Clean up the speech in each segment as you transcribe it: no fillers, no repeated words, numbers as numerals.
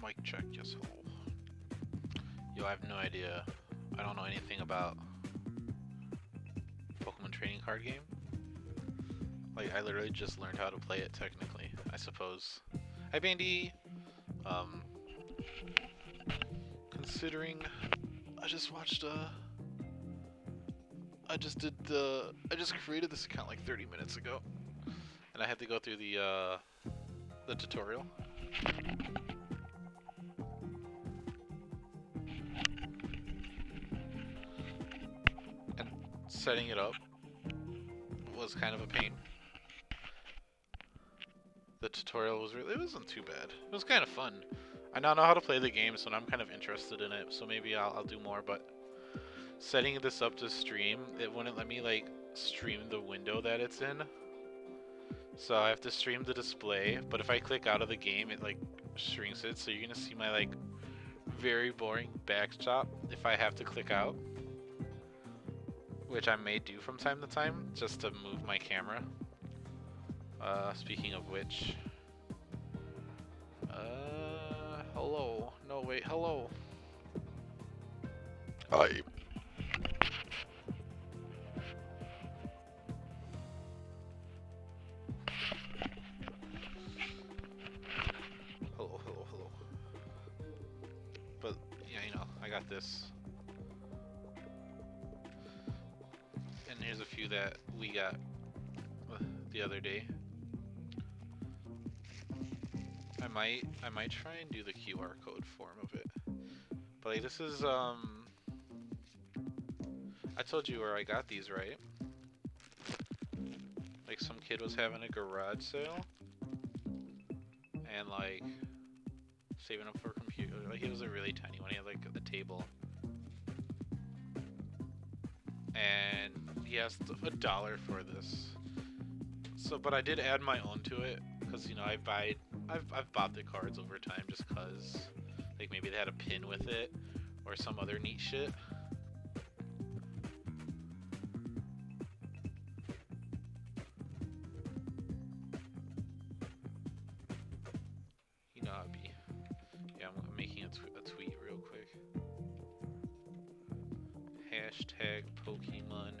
Mic check, yes, hello. Yo, I have no idea. I don't know anything about Pokemon trading card game. Like, I literally just learned how to play it technically, I suppose. Hi, Bandy! Um, considering I just watched, I just created this account like 30 minutes ago. And I had to go through the tutorial. And setting it up was kind of a pain. The tutorial was it wasn't too bad. It was kind of fun. I now know how to play the game, so I'm kind of interested in it. So maybe I'll do more. But setting this up to stream, it wouldn't let me like stream the window that it's in. So I have to stream the display. But if I click out of the game, it like shrinks it. So you're gonna see my like very boring backdrop if I have to click out, which I may do from time to time just to move my camera. Speaking of which, hello. No, wait, hello. Hi. Hello, hello, hello. But, yeah, you know, I got this. And here's a few that we got the other day. I might try and do the QR code form of it. But like this is I told you where I got these, right? Like some kid was having a garage sale and like saving up for a computer. Like he was a really tiny one. He had like a table. And he asked $1 for this. So but I did add my own to it because you know I've bought the cards over time just cause like maybe they had a pin with it or some other neat shit. You know how it'd be. Yeah, I'm making a tweet real quick. Hashtag Pokemon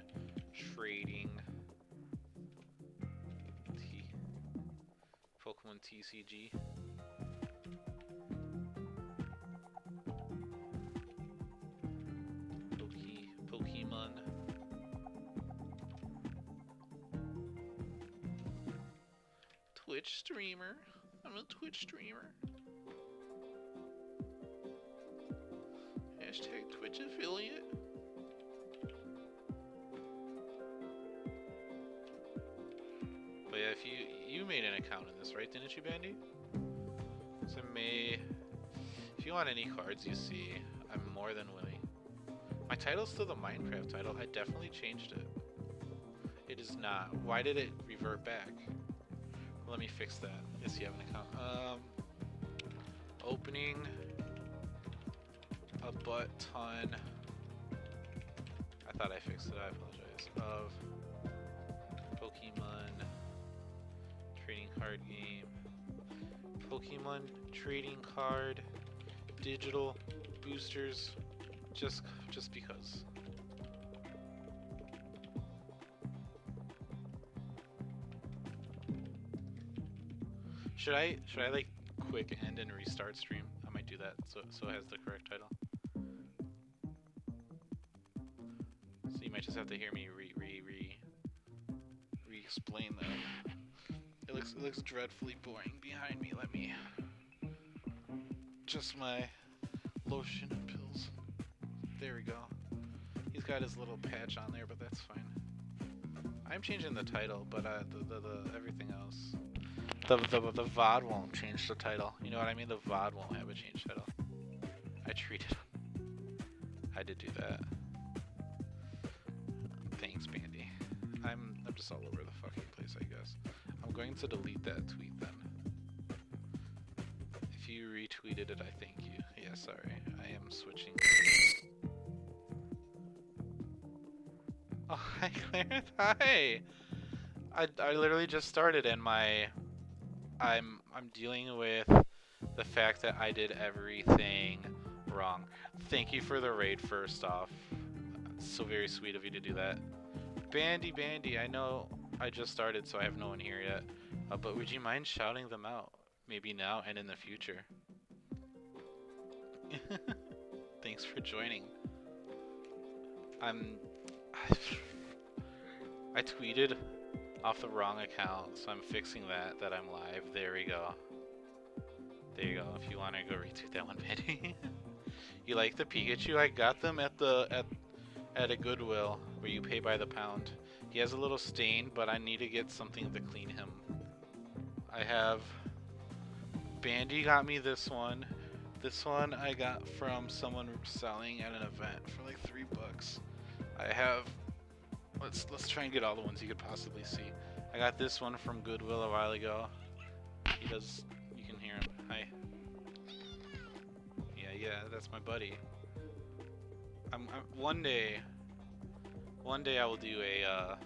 trading Pokemon TCG. Pokemon. Twitch streamer. I'm a Twitch streamer. Hashtag Twitch affiliate. But yeah, if you made an account in this, right? Didn't you, Bandy? So if you want any cards you see, I'm more than willing. My title's still the Minecraft title. I definitely changed it. It is not. Why did it revert back? Let me fix that. Yes, you have an account. Opening a butt ton. I thought I fixed it. I apologize. Of Pokemon trading card game. Pokemon trading card digital boosters. Just because. Should I like quick end and restart stream? I might do that so it has the correct title. So you might just have to hear me re-explain that. It looks dreadfully boring behind me. Let me just my lotion and pills. There we go. He's got his little patch on there, but that's fine. I'm changing the title, but the everything else. The VOD won't change the title. You know what I mean? The VOD won't have a change title. I treated. I did do that. Thanks, Bandy. I'm just all over the fucking place, I guess. I'm going to delete that tweet then. If you retweeted it, I thank you. Yeah, sorry. I am switching. Oh, hi, Clarence. Hi. I literally just started and I'm dealing with the fact that I did everything wrong. Thank you for the raid first off. So very sweet of you to do that. Bandy, I know I just started so I have no one here yet, but would you mind shouting them out? Maybe now and in the future. Thanks for joining. I tweeted off the wrong account, so I'm fixing that I'm live. There we go. There you go. If you want to go retweet that one, Betty. You like the Pikachu? I got them at a Goodwill where you pay by the pound. He has a little stain, but I need to get something to clean him. I have Bandy got me this one. This one I got from someone selling at an event for like $3. I have let's try and get all the ones you could possibly see. I got this one from Goodwill a while ago. He does, you can hear him. Hi. Yeah, that's my buddy. One day I will do a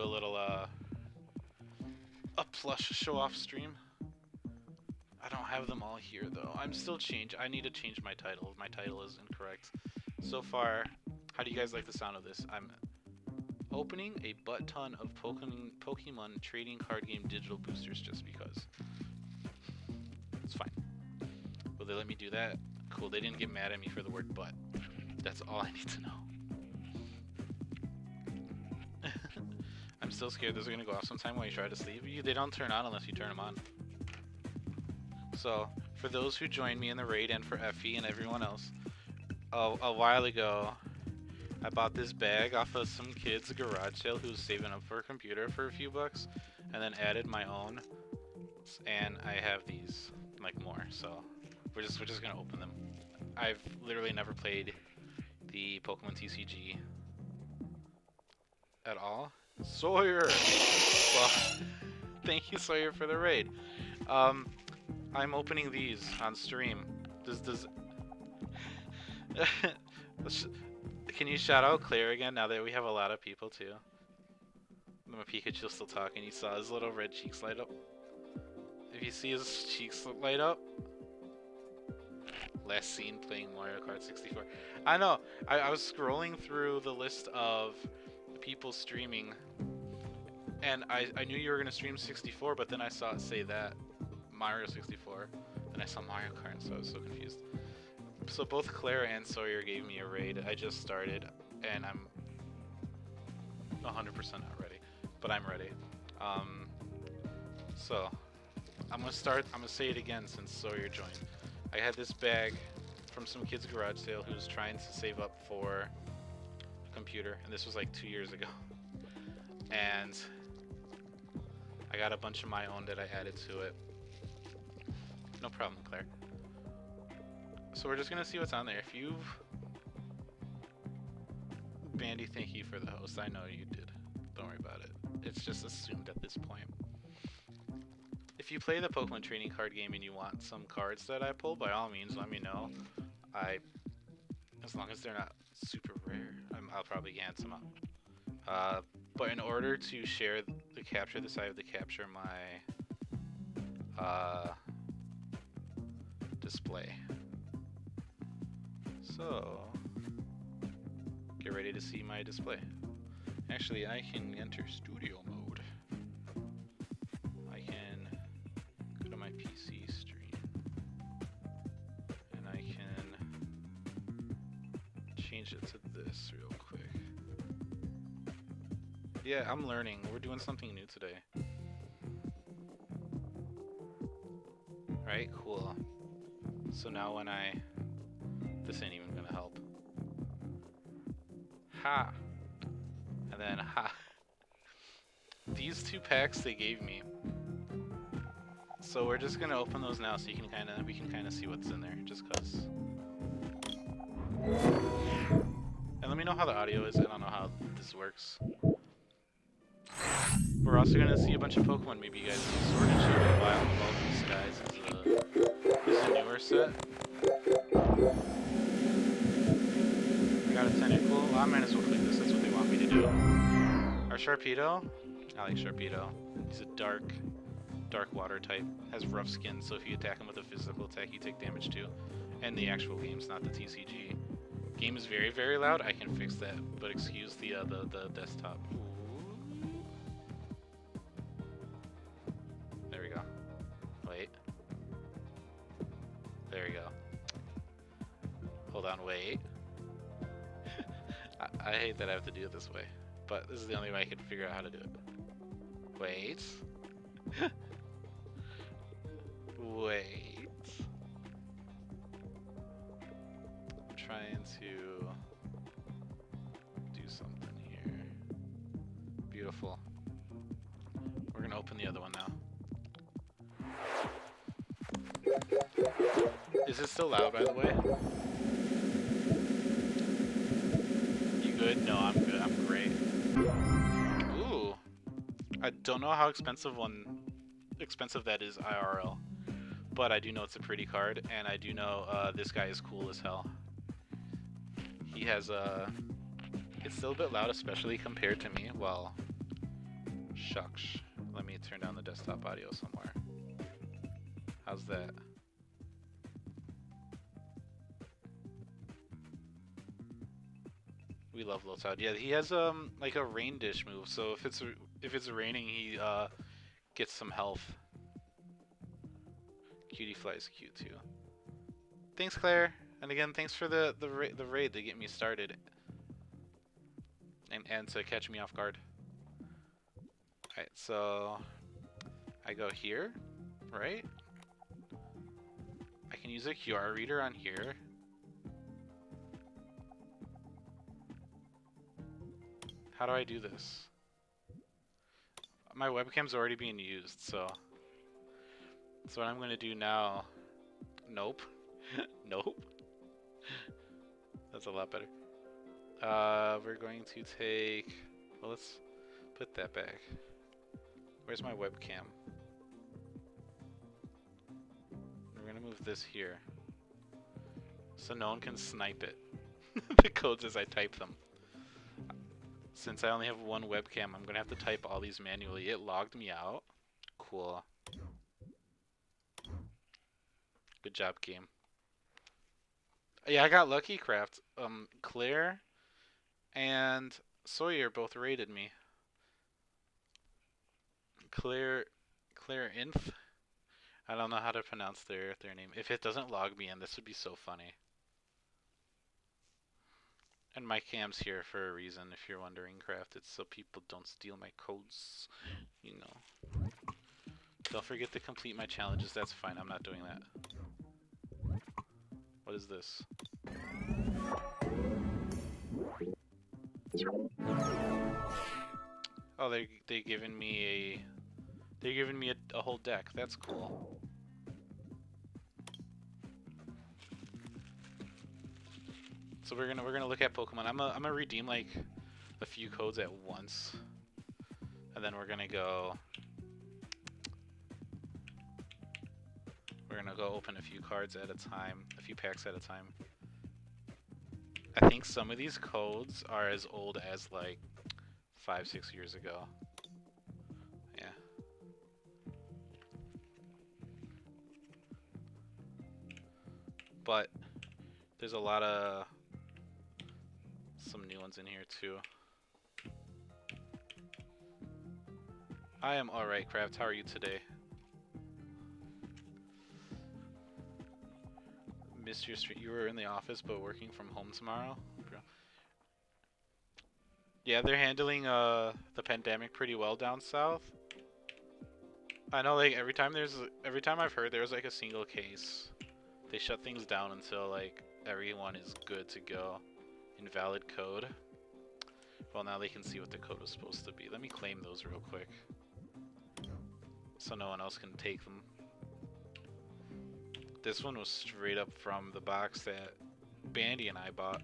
little a plush show off stream. I don't have them all here though. I need to change my title. My title is incorrect. So far, how do you guys like the sound of this? I'm opening a butt ton of Pokemon trading card game digital boosters just because. It's fine. Will they let me do that? Cool, they didn't get mad at me for the word butt. That's all I need to know. I'm still scared those are gonna go off sometime when you try to sleep. They don't turn on unless you turn them on. So, for those who joined me in the raid and for Effie and everyone else, a while ago, I bought this bag off of some kid's garage sale who was saving up for a computer for a few bucks, and then added my own, and I have these, like more, so we're just gonna open them. I've literally never played the Pokemon TCG at all. Sawyer! Well, thank you, Sawyer, for the raid. I'm opening these on stream. Can you shout out Claire again now that we have a lot of people too? My Pikachu's still talking. You saw his little red cheeks light up. If you see his cheeks light up, last seen playing Mario Kart 64. I know. I was scrolling through the list of people streaming, and I knew you were gonna stream 64, but then I saw it say that Mario 64, and I saw Mario Kart, so I was so confused. So both Claire and Sawyer gave me a raid. I just started, and I'm 100% not ready, but I'm ready. So I'm gonna say it again since Sawyer joined. I had this bag from some kid's garage sale who was trying to save up for a computer, and this was like 2 years ago. And I got a bunch of my own that I added to it. No problem, Claire. So we're just gonna see what's on there. If you've... Bandy, thank you for the host. I know you did. Don't worry about it. It's just assumed at this point. If you play the Pokemon trading card game and you want some cards that I pull, by all means, let me know. As long as they're not super rare, I'll probably ant them up. But in order to share the capture this, I have to capture my display. So, get ready to see my display. Actually, I can enter studio mode. I can go to my PC stream, and I can change it to this real quick. Yeah, I'm learning. We're doing something new today. Alright, cool. So now when this ain't even gonna help. Ha! And then ha! These 2 packs they gave me. So we're just gonna open those now so we can kinda see what's in there, just cause. And let me know how the audio is. I don't know how this works. We're also gonna see a bunch of Pokemon. Maybe you guys see Sword and Shield Wild Evolving Skies is a newer set. I got a tentacle. Well, I might as well click this. That's what they want me to do. Sharpedo? I like Sharpedo. He's a dark water type. Has rough skin, so if you attack him with a physical attack, you take damage too. And the actual game's not the TCG. Game is very, very loud. I can fix that, but excuse the desktop. Ooh. There we go. Wait. There we go. Hold on, wait. I hate that I have to do it this way, but this is the only way I can figure out how to do it. Wait. Wait. I'm trying to do something here. Beautiful. We're gonna open the other one now. Is it still loud, by the way? You good? No, I'm good. I'm great. Ooh. I don't know how expensive that is IRL, but I do know it's a pretty card, and I do know this guy is cool as hell. He has it's still a bit loud, especially compared to me. Well, shucks. Let me turn down the desktop audio somewhere. How's that? We love Lotad. Yeah, he has like a rain dish move. So if it's raining, he gets some health. Cutie Fly is cute too. Thanks, Claire. And again, thanks for the raid to get me started and to catch me off guard. Alright, so I go here, right? I can use a QR reader on here. How do I do this? My webcam's already being used, so what I'm gonna do now. Nope. Nope. That's a lot better. We're going to take. Well, let's put that back. Where's my webcam? We're gonna move this here, so no one can snipe it. The codes as I type them. Since I only have one webcam, I'm gonna have to type all these manually. It logged me out. Cool. Good job, game. Yeah, I got lucky, Craft. Claire and Sawyer both raided me. Claire Inf. I don't know how to pronounce their name. If it doesn't log me in, this would be so funny. And my cam's here for a reason, if you're wondering, Craft. It's so people don't steal my codes, you know. Don't forget to complete my challenges. That's fine. I'm not doing that. What is this? Oh, they're giving me a whole deck. That's cool. So we're gonna look at Pokemon. I'm gonna redeem like a few codes at once, and then we're gonna go open a few cards at a time, a few packs at a time. I think some of these codes are as old as like 5-6 years ago. Yeah. But there's a lot of some new ones in here too. I am alright, Craft. How are you today? Missed your stream. You were in the office but working from home tomorrow? Yeah, they're handling the pandemic pretty well down south. I know, like every time I've heard there's like a single case, they shut things down until like everyone is good to go. Invalid code. Well, now they can see what the code was supposed to be. Let me claim those real quick, so no one else can take them. This one was straight up from the box that Bandy and I bought.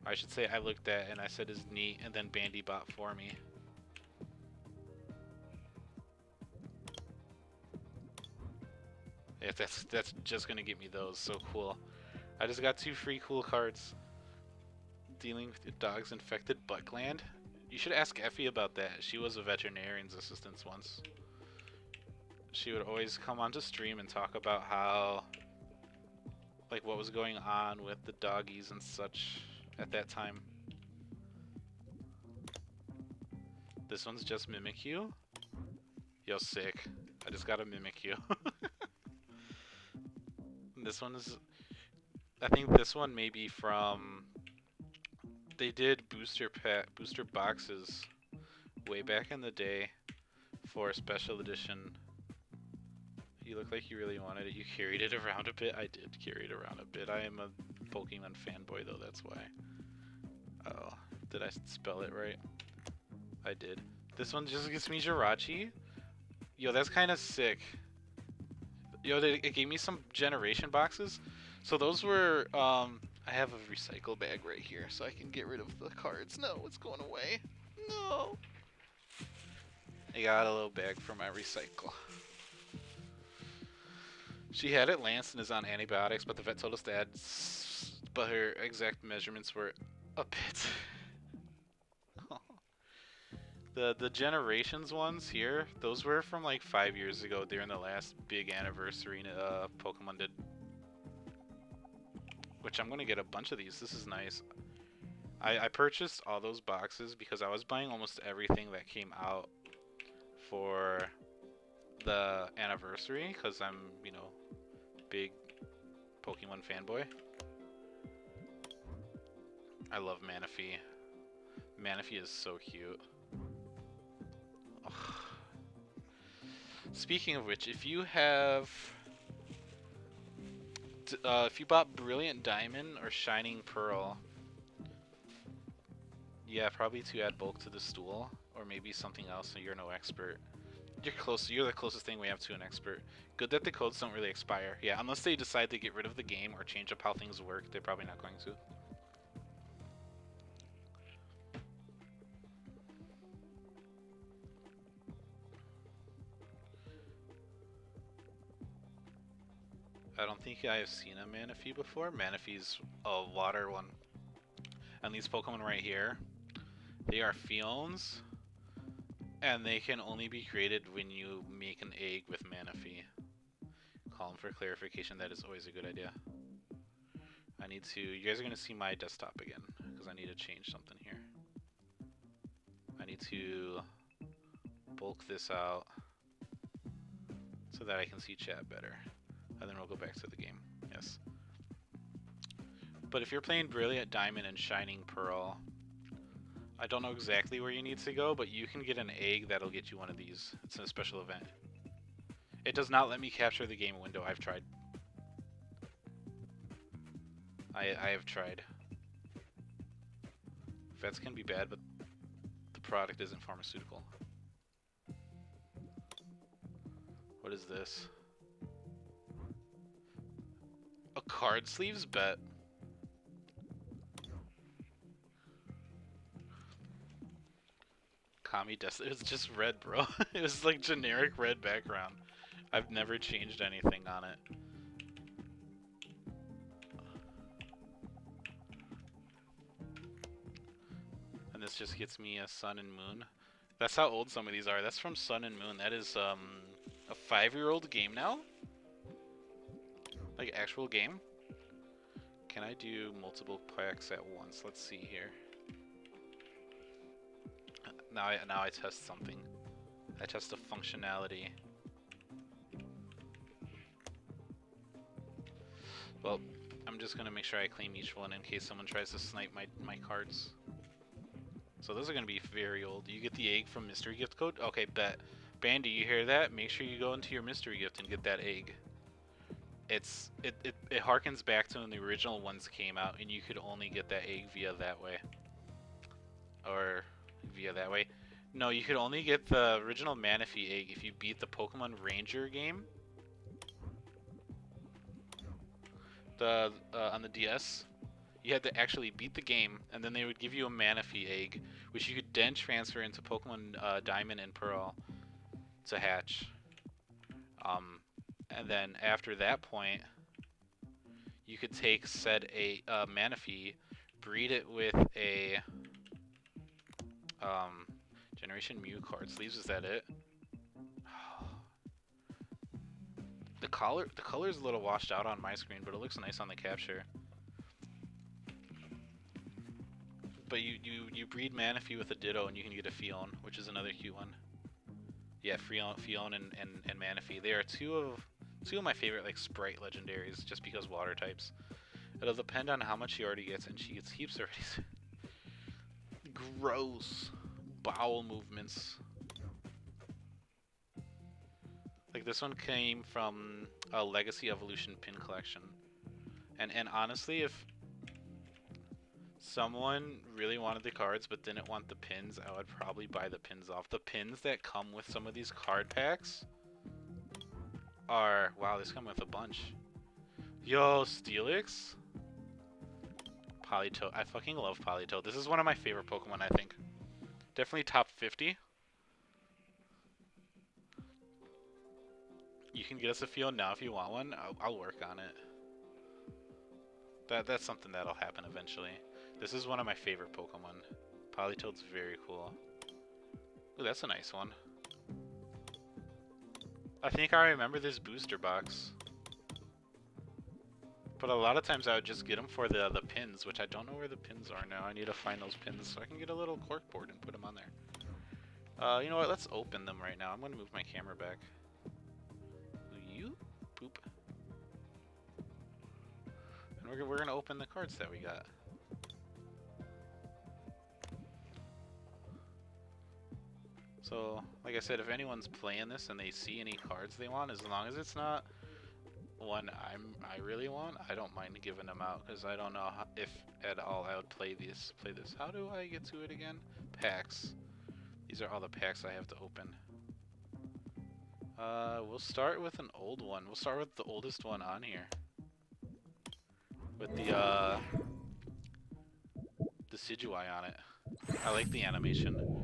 I should say I looked at and I said is neat, and then Bandy bought for me. Yeah, that's just gonna get me those. So cool. I just got 2 free cool cards. Dealing with Dog's Infected Buckland. You should ask Effie about that. She was a veterinarian's assistant once. She would always come onto stream and talk about how, like, what was going on with the doggies and such at that time. This one's just Mimikyu. Yo, sick. I just got a Mimikyu. This one is... I think this one may be from... They did booster boxes way back in the day for a special edition. You look like you really wanted it. You carried it around a bit. I did carry it around a bit. I am a Pokemon fanboy though, that's why. Oh, did I spell it right? I did. This one just gets me Jirachi. Yo, that's kind of sick. Yo, it gave me some generation boxes. So those were, I have a recycle bag right here so I can get rid of the cards. No, it's going away. No. I got a little bag for my recycle. She had it Lance and is on antibiotics, but the vet told us to add, but her exact measurements were a bit. The Generations ones here, those were from like 5 years ago during the last big anniversary Pokemon did. Which I'm gonna get a bunch of these. This is nice. I purchased all those boxes because I was buying almost everything that came out for the anniversary because I'm, you know, big Pokemon fanboy. I love Manaphy. Manaphy is so cute. Ugh. Speaking of which, if you have... if you bought Brilliant Diamond or Shining Pearl, yeah, probably to add bulk to the stool, or maybe something else so you're no expert. You're close. You're the closest thing we have to an expert. Good that the codes don't really expire. Yeah, unless they decide to get rid of the game or change up how things work, they're probably not going to. I don't think I have seen a Manaphy before. Manaphy's a water one. And these Pokemon right here, they are Phions, and they can only be created when you make an egg with Manaphy. Column for clarification, that is always a good idea. I need to, you guys are going to see my desktop again, because I need to change something here. I need to bulk this out so that I can see chat better. And then we'll go back to the game. Yes. But if you're playing Brilliant Diamond and Shining Pearl, I don't know exactly where you need to go, but you can get an egg that'll get you one of these. It's a special event. It does not let me capture the game window. I've tried. I have tried. Vets can be bad, but the product isn't pharmaceutical. What is this? A card sleeves bet. Kami Destiny. It was just red, bro. It was like generic red background. I've never changed anything on it. And this just gets me a Sun and Moon. That's how old some of these are. That's from Sun and Moon. That is a 5-year-old game now? Like actual game? Can I do multiple packs at once? Let's see here. Now I test something. I test the functionality. Well, I'm just gonna make sure I claim each one in case someone tries to snipe my cards. So those are gonna be very old. You get the egg from mystery gift code? Okay, bet. Bandy, you hear that? Make sure you go into your mystery gift and get that egg. It harkens back to when the original ones came out and you could only get that egg via that way. Or via that way. No, you could only get the original Manaphy egg if you beat the Pokemon Ranger game. On the DS. You had to actually beat the game, and then they would give you a Manaphy egg, which you could then transfer into Pokemon Diamond and Pearl to hatch. And then after that point, you could take said Manaphy, breed it with a Generation Mew card sleeves. Is that it? The color's a little washed out on my screen, but it looks nice on the capture. But you breed Manaphy with a Ditto, and you can get a Phione, which is another cute one. Yeah, Phione and Manaphy. They are two of my favorite like sprite legendaries, just because water types. It'll depend on how much she already gets, and she gets heaps already. Gross. Bowel movements. Like this one came from a Legacy Evolution pin collection. And honestly, if someone really wanted the cards but didn't want the pins, I would probably buy the pins off. The pins that come with some of these card packs are... Wow, these come with a bunch. Yo, Steelix? Politoed. I fucking love Politoed. This is one of my favorite Pokemon, I think. Definitely top 50. You can get us a Phione now if you want one. I'll work on it. That's something that'll happen eventually. This is one of my favorite Pokemon. Politoed's very cool. Ooh, that's a nice one. I think I remember this booster box. But a lot of times I would just get them for the pins, which I don't know where the pins are now. I need to find those pins so I can get a little cork board and put them on there. You know what? Let's open them right now. I'm going to move my camera back. You? Poop. And we're going to open the cards that we got. So, like I said, if anyone's playing this and they see any cards they want, as long as it's not one I really want, I don't mind giving them out, because I don't know if at all I would play this. How do I get to it again? Packs. These are all the packs I have to open. We'll start with an old one. We'll start with the oldest one on here. With the Decidueye on it. I like the animation.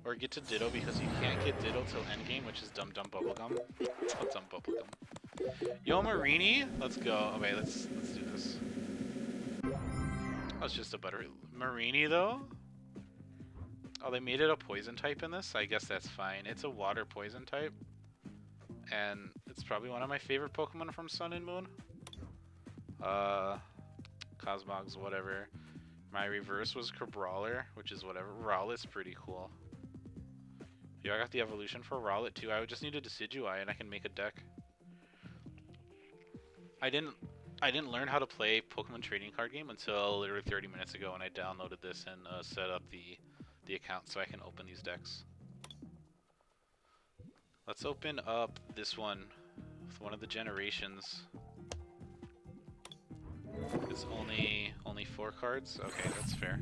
Or get to Ditto, because you can't get Ditto till endgame, which is Dum Dum Bubblegum. Dum Dum Bubblegum. Yo, Marini! Let's go. Okay, let's do this. Oh, it's just a buttery... Marini, though? Oh, they made it a poison type in this? I guess that's fine. It's a water poison type. And it's probably one of my favorite Pokemon from Sun and Moon. Cosmogs, whatever. My reverse was Crabrawler, which is whatever. Rowlet's pretty cool. Yo, I got the evolution for Rowlet too. I would just need a Decidueye and I can make a deck. I didn't learn how to play Pokemon trading card game until literally 30 minutes ago when I downloaded this and set up the account so I can open these decks. Let's open up this one with one of the generations. It's only 4 cards. Okay, that's fair.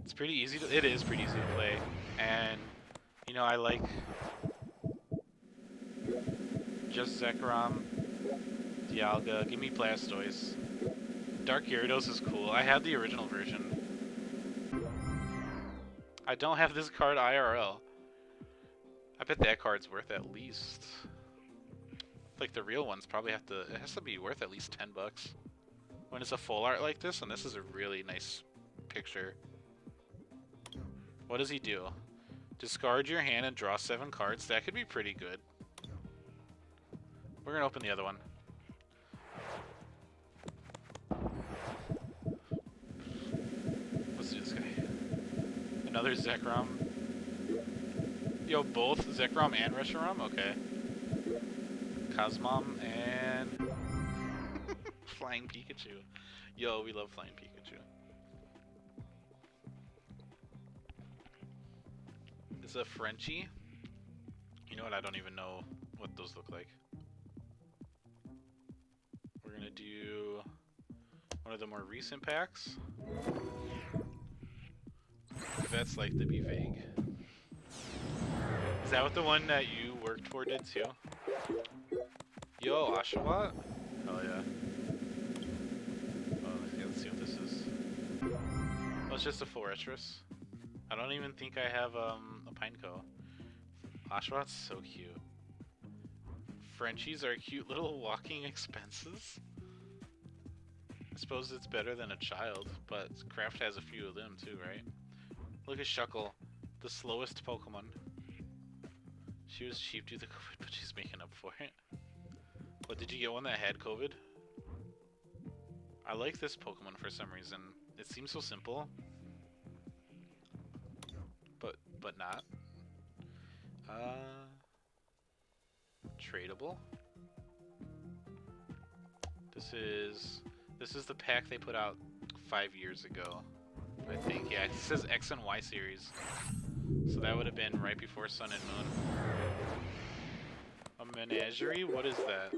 It's pretty easy to, it is pretty easy to play, and you know, I like just Zekrom, Dialga. Give me Blastoise. Dark Gyarados is cool. I have the original version. I don't have this card IRL. I bet that card's worth at least, like the real ones probably have to, it has to be worth at least 10 bucks. When it's a full art like this, and this is a really nice picture. What does he do? Discard your hand and draw 7 cards. That could be pretty good. We're gonna open the other one. Let's do this guy. Another Zekrom. Yo, both Zekrom and Reshiram? Okay. Cosmom and... Flying Pikachu. Yo, we love Flying Pikachu. It's a Frenchie. You know what? I don't even know what those look like. We're gonna do one of the more recent packs. Vets like to be vague. Is that what the one that you worked for did too? Yo, Oshawott? Hell yeah. Oh, yeah, let's see what this is. Oh, it's just a Forretress. I don't even think I have a Pineco. Oshawott's so cute. Frenchies are cute little walking expenses. I suppose it's better than a child, but Craft has a few of them too, right? Look at Shuckle. The slowest Pokemon. She was cheap due to COVID, but she's making up for it. What, did you get one that had COVID? I like this Pokemon for some reason. It seems so simple. But not. Tradable. This is the pack they put out 5 years ago. I think, yeah, it says X and Y series. So that would have been right before Sun and Moon. A menagerie? What is that?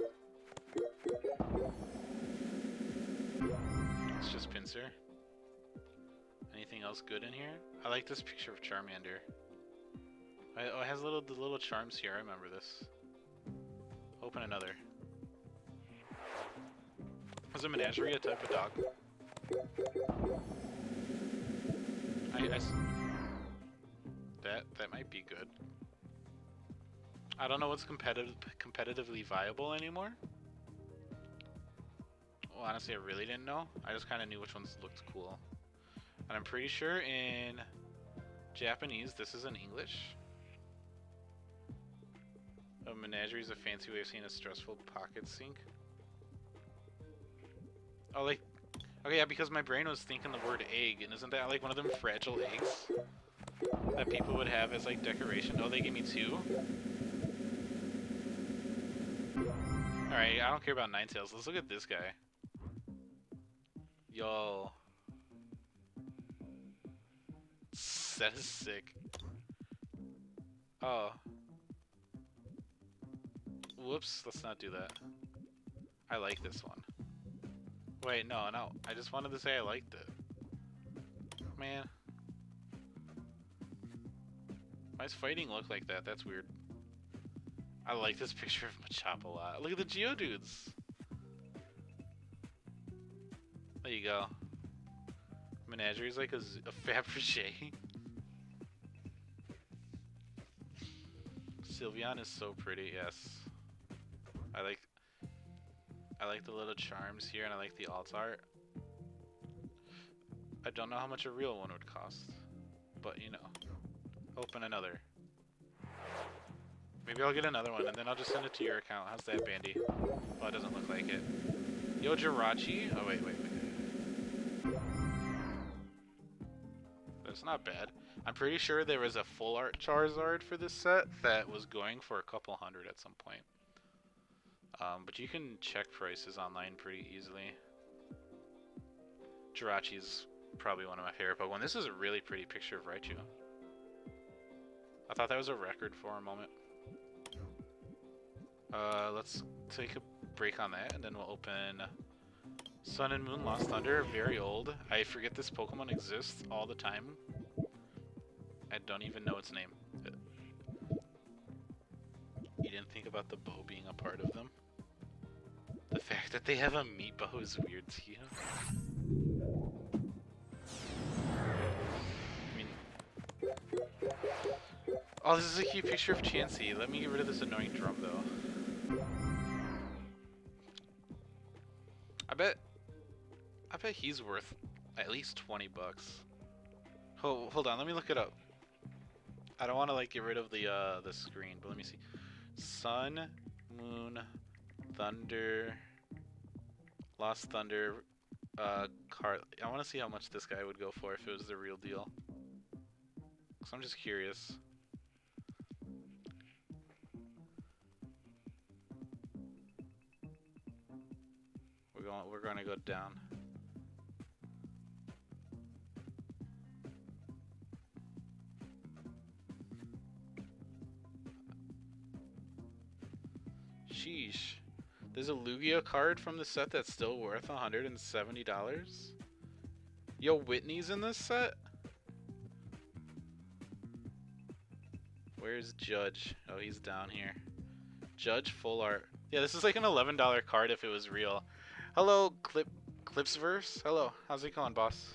It's just Pinsir. Anything else good in here? I like this picture of Charmander. Oh, it has the little charms here. I remember this. Open another. Is a menagerie a type of dog? That might be good. I don't know what's competitively viable anymore. Well, honestly, I really didn't know. I just kind of knew which ones looked cool. And I'm pretty sure in Japanese, this is in English. A menagerie is a fancy way of saying a stressful pocket sink. Oh, like, okay, yeah, because my brain was thinking the word egg, and isn't that like one of them fragile eggs that people would have as like decoration? Oh, they gave me 2. Alright, I don't care about Ninetales. Let's look at this guy. Yo. That is sick. Oh. Whoops, let's not do that. I like this one. Wait, no. I just wanted to say I liked it. Man. Why does fighting look like that? That's weird. I like this picture of Machop a lot. Look at the Geodudes! There you go. Menagerie is like a Fabergé. Sylveon is so pretty, yes. I like the little charms here, and I like the alt art. I don't know how much a real one would cost, but you know. Open another. Maybe I'll get another one, and then I'll just send it to your account. How's that, Bandy? Oh, it doesn't look like it. Yo, Jirachi? Oh, wait. That's not bad. I'm pretty sure there was a full art Charizard for this set that was going for a couple hundred at some point. But you can check prices online pretty easily. Jirachi's probably one of my favorite Pokemon. This is a really pretty picture of Raichu. I thought that was a record for a moment. Let's take a break on that, and then we'll open Sun and Moon Lost Thunder. Very old. I forget this Pokemon exists all the time. I don't even know its name. You didn't think about the bow being a part of them? The fact that they have a meat bow is weird to you. I mean... Oh, this is a cute picture of Chansey. Let me get rid of this annoying drum, though. I bet he's worth at least 20 bucks. Hold on, let me look it up. I don't want to like get rid of the screen, but let me see. Sun, Moon, Thunder, Lost Thunder, card. I want to see how much this guy would go for if it was the real deal. Cause I'm just curious. We're gonna go down. Sheesh. There's a Lugia card from the set that's still worth $170. Yo, Whitney's in this set? Where's Judge? Oh, he's down here. Judge full art. Yeah, this is like an $11 card if it was real. Hello, Clipsverse. Hello, how's it going, boss?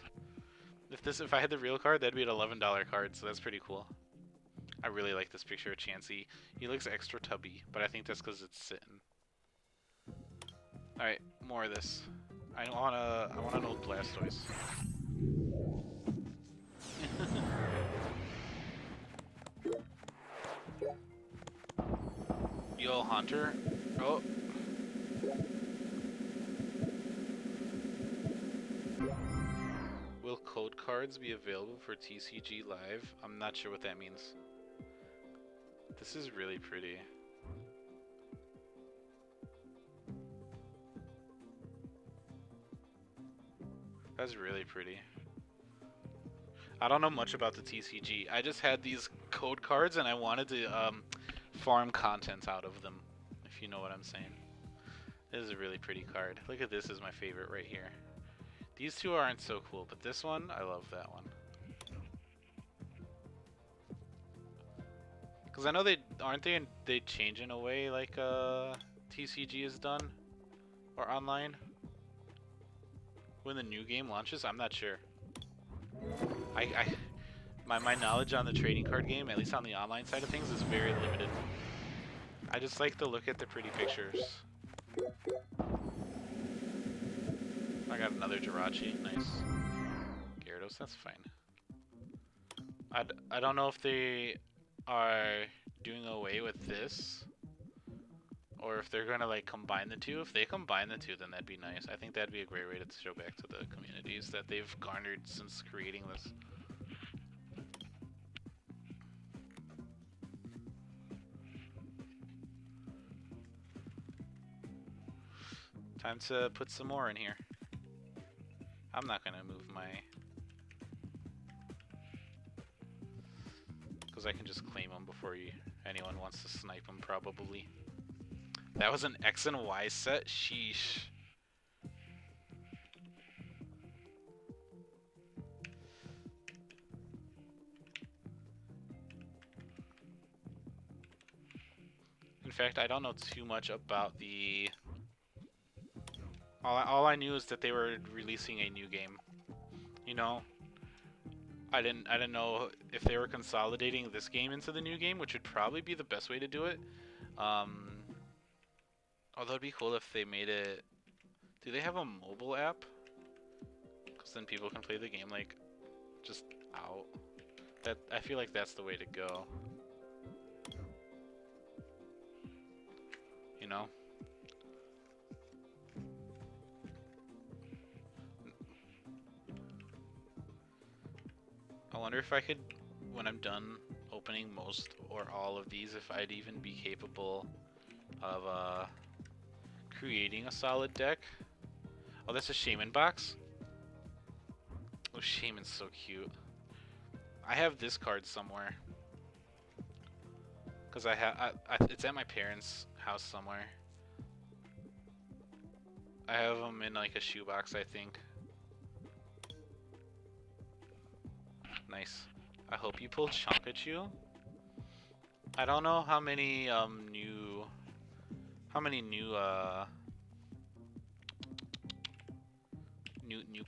If I had the real card, that'd be an $11 card, so that's pretty cool. I really like this picture of Chansey. He looks extra tubby, but I think that's because it's sitting. All right, more of this. I want an old Blastoise. Yo, Hunter. Oh. Will code cards be available for TCG Live? I'm not sure what that means. This is really pretty. That's really pretty. I don't know much about the TCG. I just had these code cards and I wanted to farm content out of them, if you know what I'm saying. This is a really pretty card. Look at this, is my favorite right here. These two aren't so cool, but this one, I love that one. Because I know they change in a way like TCG is done or online when the new game launches. I'm not sure. My knowledge on the trading card game, at least on the online side of things, is very limited. I just like to look at the pretty pictures. I got another Jirachi, nice. Gyarados, that's fine. I don't know if they are doing away with this, or if they're gonna like combine the two. If they combine the two, then that'd be nice. I think that'd be a great way to show back to the communities that they've garnered since creating this. Time to put some more in here. I'm not gonna move my... because I can just claim them before anyone wants to snipe them, probably. That was an X and Y set? Sheesh. In fact, I don't know too much about the... All I knew is that they were releasing a new game. You know? I didn't know if they were consolidating this game into the new game, which would probably be the best way to do it. Although it'd be cool if they made it... Do they have a mobile app? Because then people can play the game like just out. I feel like that's the way to go. You know? I wonder if I could, when I'm done opening most or all of these, if I'd even be capable of creating a solid deck. Oh, that's a Shaman box? Oh, Shaman's so cute. I have this card somewhere. Because it's at my parents' house somewhere. I have them in like a shoebox, I think. Nice. I hope you pulled Chonkachu. I don't know how many new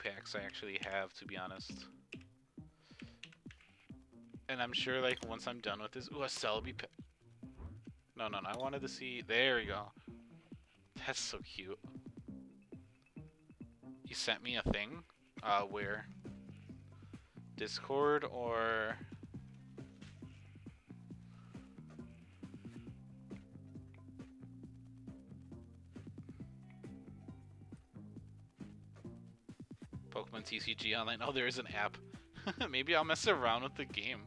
packs I actually have, to be honest. And I'm sure like once I'm done with this, ooh, a Celebi pack. No, I wanted to see. There we go. That's so cute. You sent me a thing. Where? Discord or... Pokemon TCG Online. Oh, there is an app. Maybe I'll mess around with the game.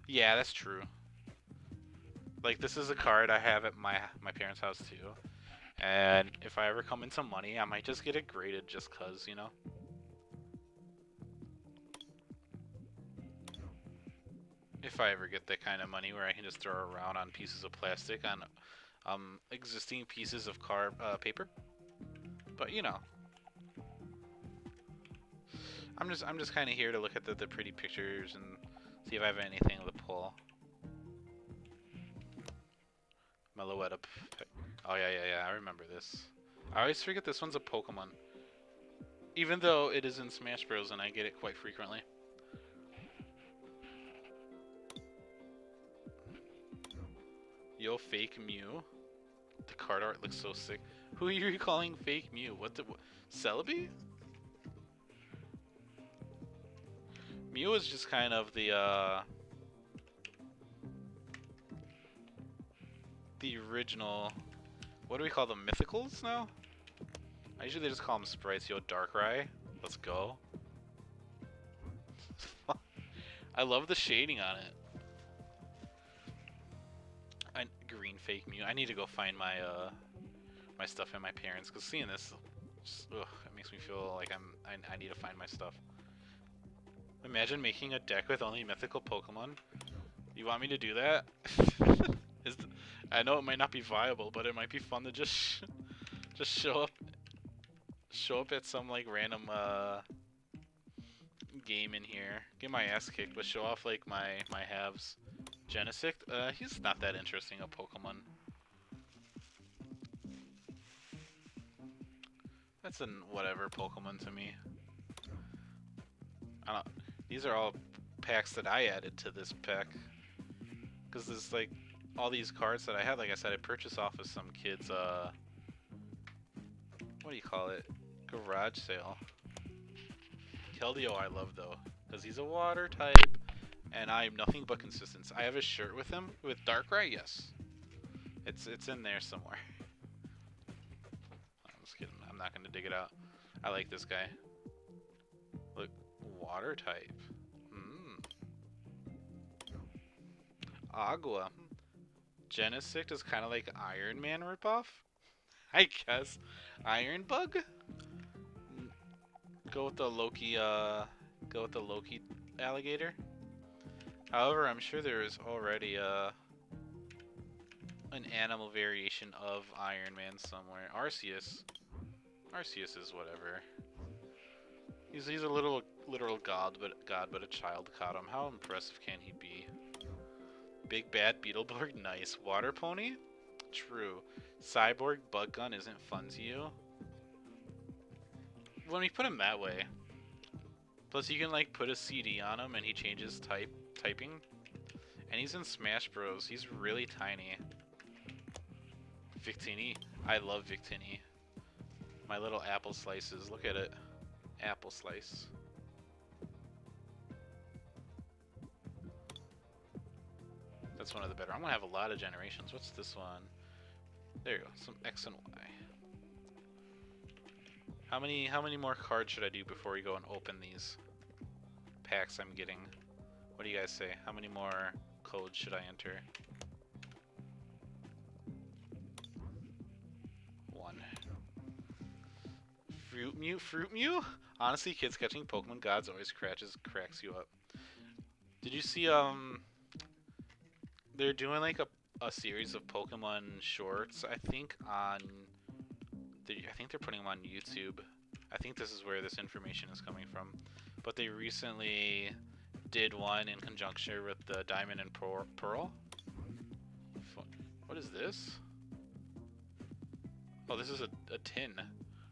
Yeah, that's true. Like, this is a card I have at my parents' house too. And if I ever come into money, I might just get it graded just cause, you know? If I ever get that kind of money where I can just throw around on pieces of plastic on existing pieces of paper. But you know, I'm just kind of here to look at the pretty pictures and see if I have anything to pull. Meloetta. Oh yeah, I remember this. I always forget this one's a Pokemon. Even though it is in Smash Bros. And I get it quite frequently. Yo, fake Mew. The card art looks so sick. Who are you calling fake Mew? What? Celebi? Mew is just kind of the the original. What do we call them? Mythicals now? I usually just call them sprites. Yo, Darkrai. Let's go. I love the shading on it. Green fake Mew. I need to go find my my stuff in my parents, because seeing this, just, ugh, it makes me feel like I need to find my stuff. Imagine making a deck with only mythical Pokemon. You want me to do that? I know it might not be viable, but it might be fun to just show up at some like random game in here, get my ass kicked, but show off like my halves. Genesect, he's not that interesting a Pokemon. That's an whatever Pokemon to me. I don't. These are all packs that I added to this pack, because there's like all these cards that I had. Like I said, I purchased off of some kids. What do you call it? Garage sale. Keldeo I love though, because he's a water type, and I am nothing but consistency. I have a shirt with him with Darkrai. Yes, it's in there somewhere. I'm just kidding. I'm not gonna dig it out. I like this guy. Look, water type. Agua. Genesect is kind of like Iron Man ripoff, I guess. Iron Bug. Go with the Loki. Go with the Loki alligator. However, I'm sure there is already an animal variation of Iron Man somewhere. Arceus. Arceus is whatever. He's a literal god, but a child caught him. How impressive can he be? Big bad Beetleborg, nice. Water Pony? True. Cyborg Bug Gun isn't fun to you? When we put him that way. Plus you can like put a CD on him and he changes typing. And he's in Smash Bros. He's really tiny. Victini. I love Victini. My little apple slices. Look at it. Apple slice. That's one of the better. I'm gonna have a lot of generations. What's this one? There you go. Some X and Y. How many more cards should I do before we go and open these packs I'm getting? What do you guys say? How many more codes should I enter? 1. Fruit Mew? Honestly, kids catching Pokemon gods always cracks you up. Did you see they're doing like a series of Pokemon shorts, I think I think they're putting them on YouTube. I think this is where this information is coming from. But they recently did one in conjunction with the Diamond and Pearl. What is this? Oh, this is a tin.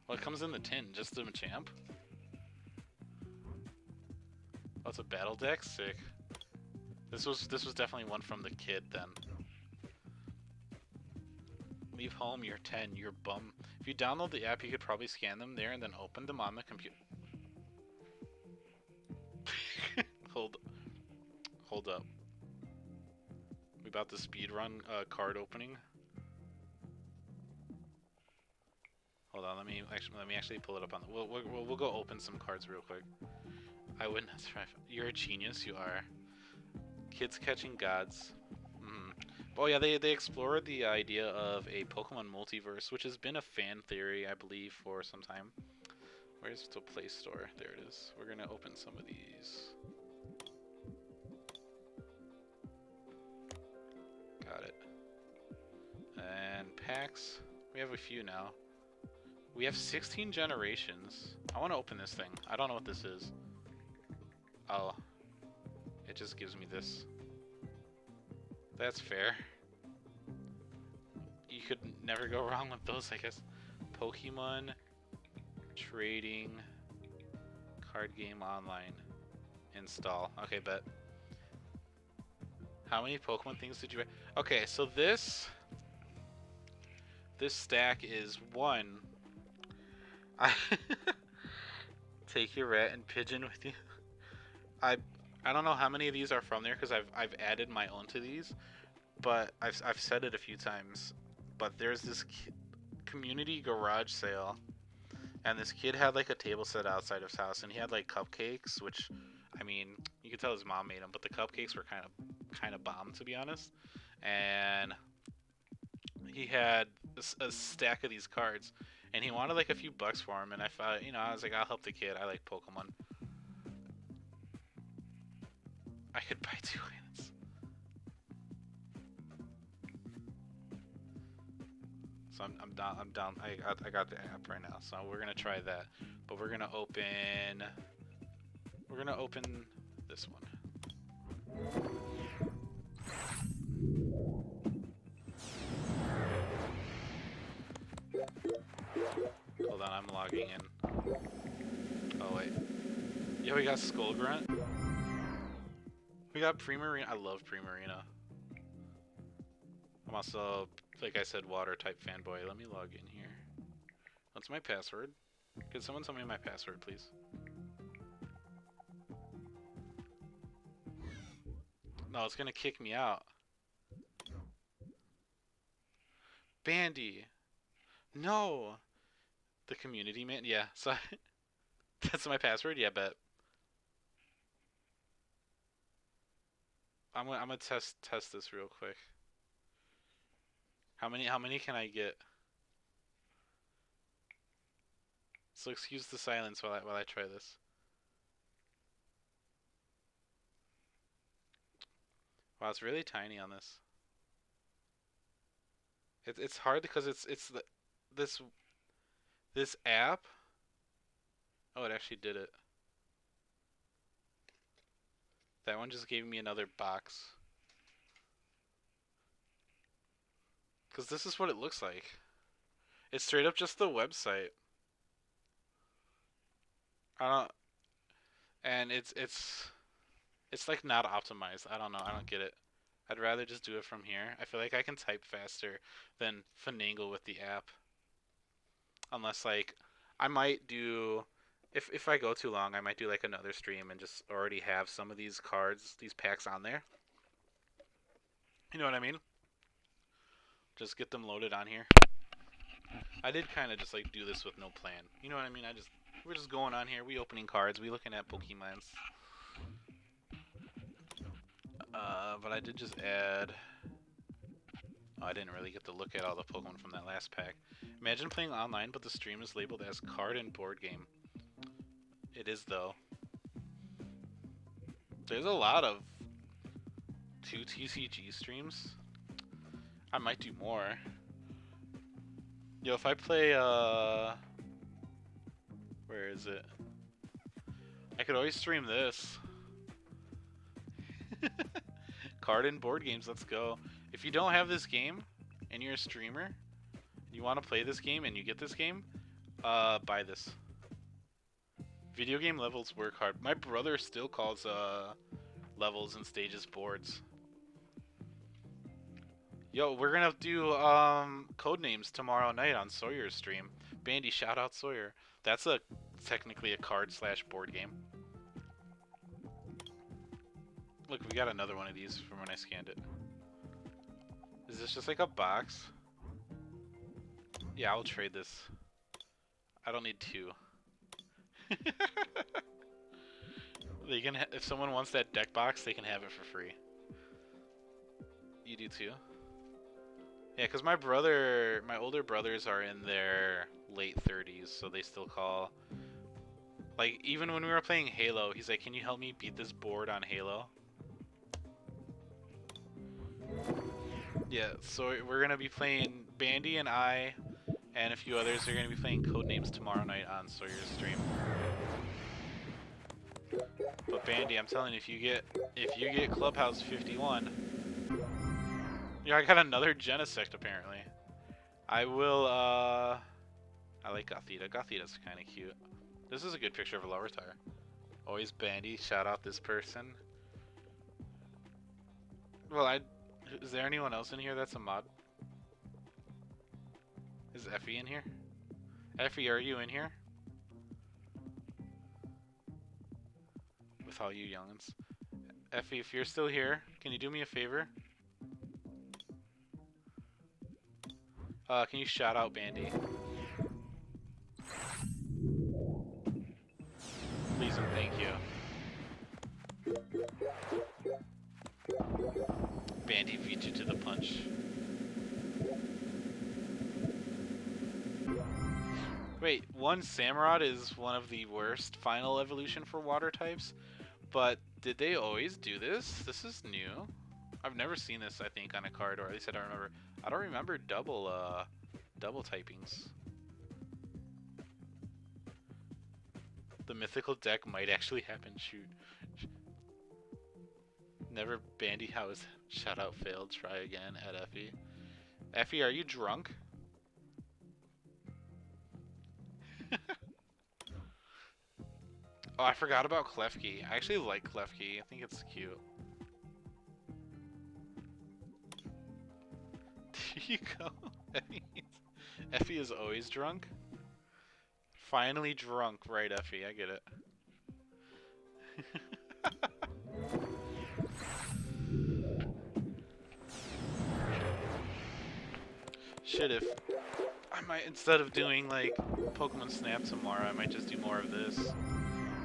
Well, it comes in the tin, just the Machamp. Oh, it's a battle deck? Sick. This was definitely one from the kid then. Leave home, you're 10, you're bum. If you download the app, you could probably scan them there and then open them on the computer. Hold up. We about to speedrun card opening. Hold on, let me actually pull it up on the. We'll go open some cards real quick. I wouldn't thrive. You're a genius, you are. Kids catching gods. Oh yeah, they explored the idea of a Pokemon multiverse, which has been a fan theory, I believe, for some time. Where's the Play Store? There it is. We're gonna open some of these. Got it. And packs. We have a few now. We have 16 generations. I want to open this thing. I don't know what this is. Oh. It just gives me this. That's fair. You could never go wrong with those, I guess. Pokemon trading card game online. Install. Okay, bet. How many Pokemon things did you buy? Okay, so this stack is 1. Take your rat and pigeon with you. I don't know how many of these are from there because I've added my own to these. but I've said it a few times. But there's this community garage sale, and this kid had like a table set outside of his house, and he had like cupcakes, which, I mean, you could tell his mom made them, but the cupcakes were kind of bomb, to be honest. And he had a stack of these cards, and he wanted like a few bucks for them, and I thought, I was like, I'll help the kid. I like Pokemon. I could buy 2 wins. So I'm down. I'm down. I got the app right now, so we're gonna try that. But we're gonna open. We're gonna open this one. Hold on, I'm logging in. Oh wait. Yeah, we got Skull Grunt. We got Primarina. I love Primarina. I'm also, like I said, water type fanboy. Let me log in here. What's my password? Could someone tell me my password, please? No, it's gonna kick me out. Bandy. No. The community man. Yeah. So that's my password. Yeah, bet. I'm gonna test this real quick. How many can I get? So excuse the silence while I try this. Wow, it's really tiny on this. It's hard because it's this this app. Oh, it actually did it. That one just gave me another box. Because this is what it looks like. It's straight up just the website. I don't, and it's like not optimized. I don't know. I don't get it. I'd rather just do it from here. I feel like I can type faster than finagle with the app. Unless like I might do if I go too long, I might do like another stream and just already have some of these cards, these packs on there. You know what I mean? Just get them loaded on here. I did kind of just like do this with no plan. You know what I mean? We're just going on here. We opening cards. We looking at Pokemons. But I did just add. Oh, I didn't really get to look at all the Pokemon from that last pack. Imagine playing online, but the stream is labeled as card and board game. It is though. There's a lot of 2TCG streams. I might do more. Yo, if I play, where is it? I could always stream this. Card and board games, let's go. If you don't have this game, and you're a streamer, you want to play this game, and you get this game, buy this. Video game levels work hard. My brother still calls, levels and stages boards. Yo, we're gonna do Codenames tomorrow night on Sawyer's stream. Bandy, shout out Sawyer. That's technically a card slash board game. Look, we got another one of these from when I scanned it. Is this just like a box? Yeah, I'll trade this. I don't need 2. They can if someone wants that deck box, they can have it for free. You do too? Yeah, because my older brothers are in their late 30s, so they still call. Like, even when we were playing Halo, he's like, can you help me beat this board on Halo? Yeah, so we're going to be playing, Bandy and I, and a few others are going to be playing Codenames tomorrow night on Sawyer's stream. But Bandy, I'm telling you, if you get Clubhouse 51, yeah, I got another Genesect apparently. I will, I like Gothita. Gothita's kind of cute. This is a good picture of a Larvitar. Always Bandy, shout out this person. Well, is there anyone else in here that's a mod? Is Effie in here? Effie, are you in here? With all you youngins. Effie, if you're still here, can you do me a favor? Can you shout out Bandy? Please and thank you. Bandy beat you to the punch. Wait, one Samurott is one of the worst final evolution for water types, but did they always do this? This is new. I've never seen this, I think, on a card, or at least I don't remember. I don't remember double typings. The mythical deck might actually happen. Shoot. Never Bandy House. Shout out failed. Try again at Effie. Effie, are you drunk? Oh, I forgot about Klefki. I actually like Klefki. I think it's cute. There you go. Effie is always drunk? Finally drunk, right, Effie? I get it. Shit, if I might, instead of doing like Pokemon Snap tomorrow, I might just do more of this.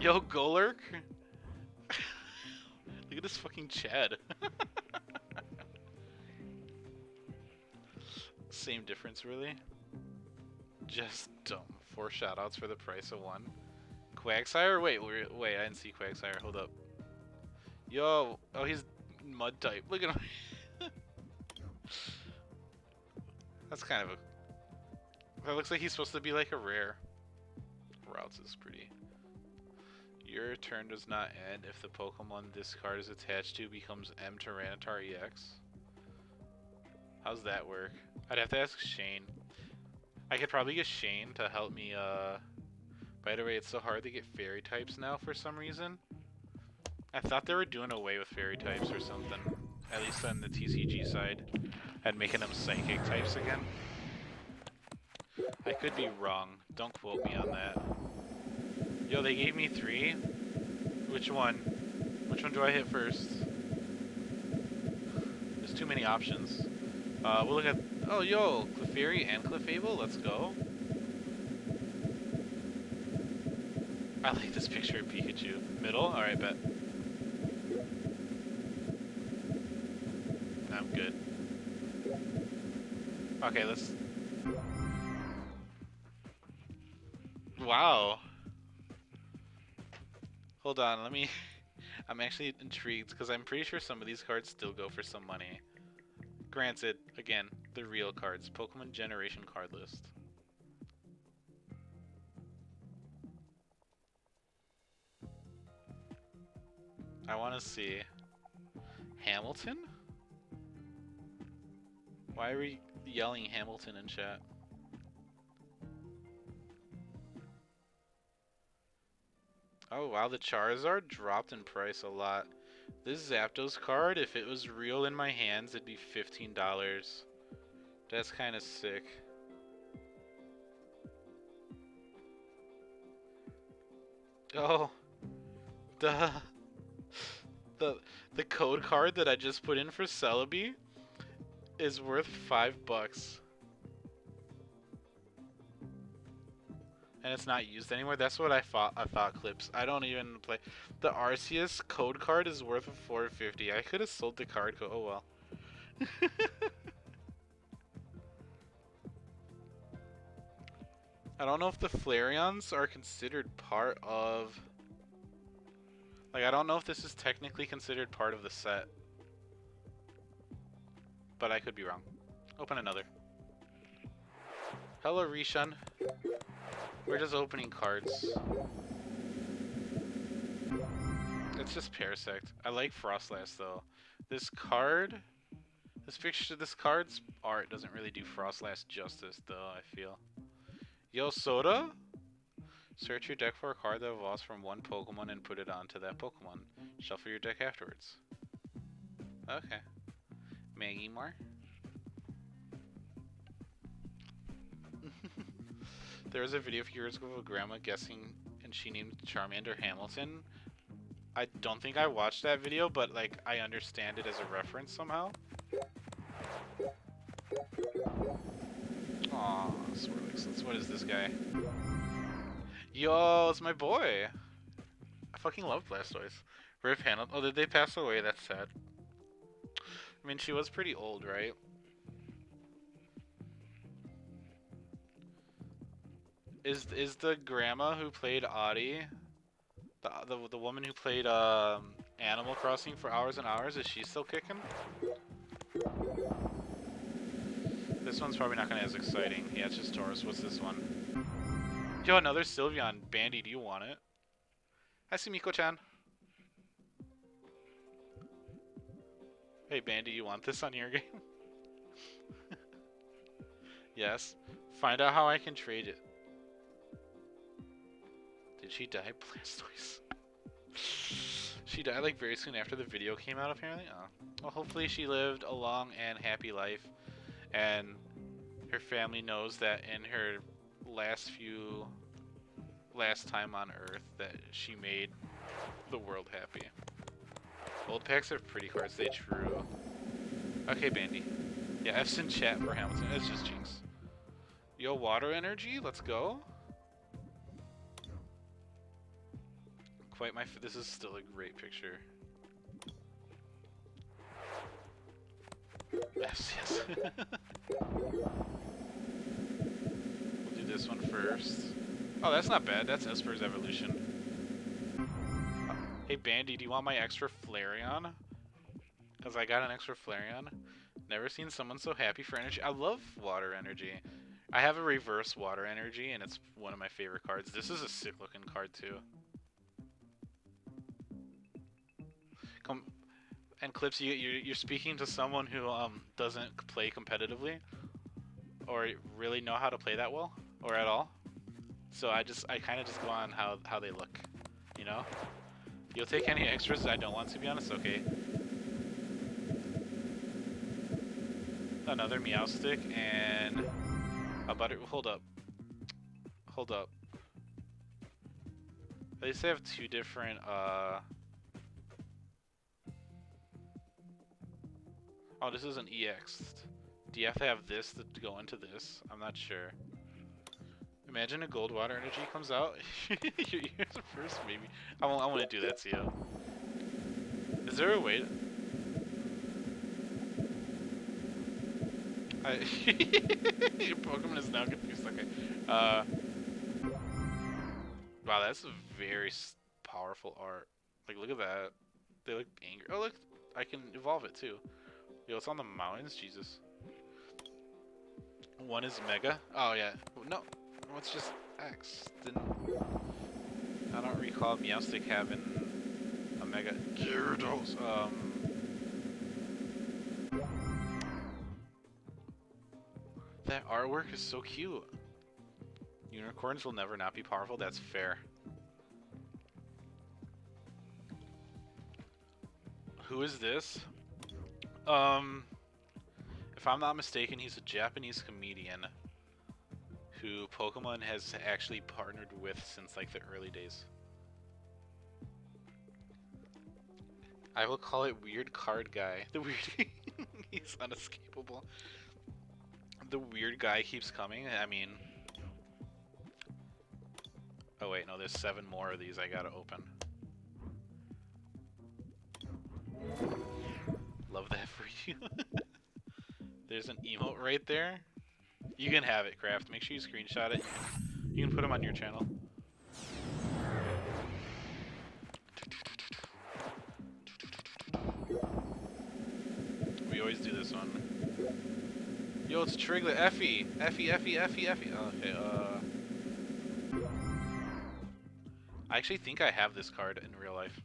Yo, Golurk! Look at this fucking Chad. Same difference, really. Just dumb. 4 shoutouts for the price of 1. Quagsire? Wait, I didn't see Quagsire. Hold up. Yo, oh, he's mud type. Look at him. That's kind of a... That looks like he's supposed to be like a rare. Routes is pretty. Your turn does not end if the Pokemon this card is attached to becomes M Tyranitar EX. How's that work? I'd have to ask Shane. I could probably get Shane to help me, By the way, it's so hard to get fairy types now for some reason. I thought they were doing away with fairy types or something. At least on the TCG side. And making them psychic types again. I could be wrong. Don't quote me on that. Yo, they gave me 3? Which one? Which one do I hit first? There's too many options. We'll look at... Oh, yo! Clefairy and Clefable? Let's go. I like this picture of Pikachu. Middle? Alright, bet. I'm good. Okay, let's... Wow. Hold on, let me... I'm actually intrigued, because I'm pretty sure some of these cards still go for some money. Granted, again, the real cards. Pokemon Generation card list. I want to see... Hamilton? Why are we yelling Hamilton in chat? Oh wow, the Charizard dropped in price a lot. This Zapdos card, if it was real in my hands, it'd be $15. That's kind of sick. Oh, the code card that I just put in for Celebi is worth $5. And it's not used anymore. That's what I thought, Clips. I don't even play. The Arceus code card is worth $4.50. I could have sold the card code. Oh well. I don't know if the Flareons are considered part of... Like, I don't know if this is technically considered part of the set. But I could be wrong. Open another. Hello, Rishun. We're just opening cards. It's just Parasect. I like Frostlass though. This card, this card's art doesn't really do Frostlass justice though, I feel. Yo, Soda? Search your deck for a card that evolves from one Pokemon and put it onto that Pokemon. Shuffle your deck afterwards. Okay. Magmar? There was a video a few years ago of a grandma guessing, and she named Charmander Hamilton. I don't think I watched that video, but like I understand it as a reference somehow. What is this guy? Yo, it's my boy. I fucking love Blastoise. Rip Hannah. Oh, did they pass away? That's sad. I mean, she was pretty old, right? Is the grandma who played Audie, the woman who played Animal Crossing for hours and hours, is she still kicking? This one's probably not gonna be as exciting. Yeah, it's just Taurus. What's this one? Yo, another Sylveon. Bandy, do you want it? Hi, Sumiko-chan. Hey, Bandy, you want this on your game? Yes. Find out how I can trade it. Did she die, Blastoise? She died like very soon after the video came out, apparently? Oh. Well, hopefully she lived a long and happy life, and her family knows that in her last time on Earth that she made the world happy. Old packs are pretty cards, they true. Okay, Bandy. Yeah, F's in chat for Hamilton. It's just Jinx. Yo, water energy, let's go. This is still a great picture. Yes, yes. We'll do this one first. Oh, that's not bad. That's Esper's evolution. Hey, Bandy, do you want my extra Flareon? Because I got an extra Flareon. Never seen someone so happy for energy. I love water energy. I have a reverse water energy, and it's one of my favorite cards. This is a sick looking card, too. And Clips, you're speaking to someone who doesn't play competitively, or really know how to play that well, or at all. So I kind of just go on how they look, you know. You'll take any extras I don't want, to be honest. Okay. Another Meowstic and a butter. Hold up. Hold up. At least they have two different Oh, this is an EX. Do you have to have this to go into this? I'm not sure. Imagine a gold water energy comes out. You're the first, maybe. I want to do that to you. Is there a way to... Your Pokemon is now confused. Okay. Wow, that's a very powerful art. Like, look at that. They look angry. Oh, look. I can evolve it, too. Yo, it's on the mountains? Jesus. One is Mega. Oh, yeah. No. It's just X. I don't recall Meowstic having a Mega Gyarados. That artwork is so cute. Unicorns will never not be powerful. That's fair. Who is this? If I'm not mistaken, he's a Japanese comedian who Pokemon has actually partnered with since like the early days. I will call it Weird Card Guy. The weird he's unescapable. The weird guy keeps coming. I mean, oh wait, no, there's 7 more of these I gotta open. Love that for you. There's an emote right there. You can have it, Craft. Make sure you screenshot it. You can put them on your channel. We always do this one. Yo, it's Triglet. Effie. Effie. Oh, okay, I actually think I have this card in real life.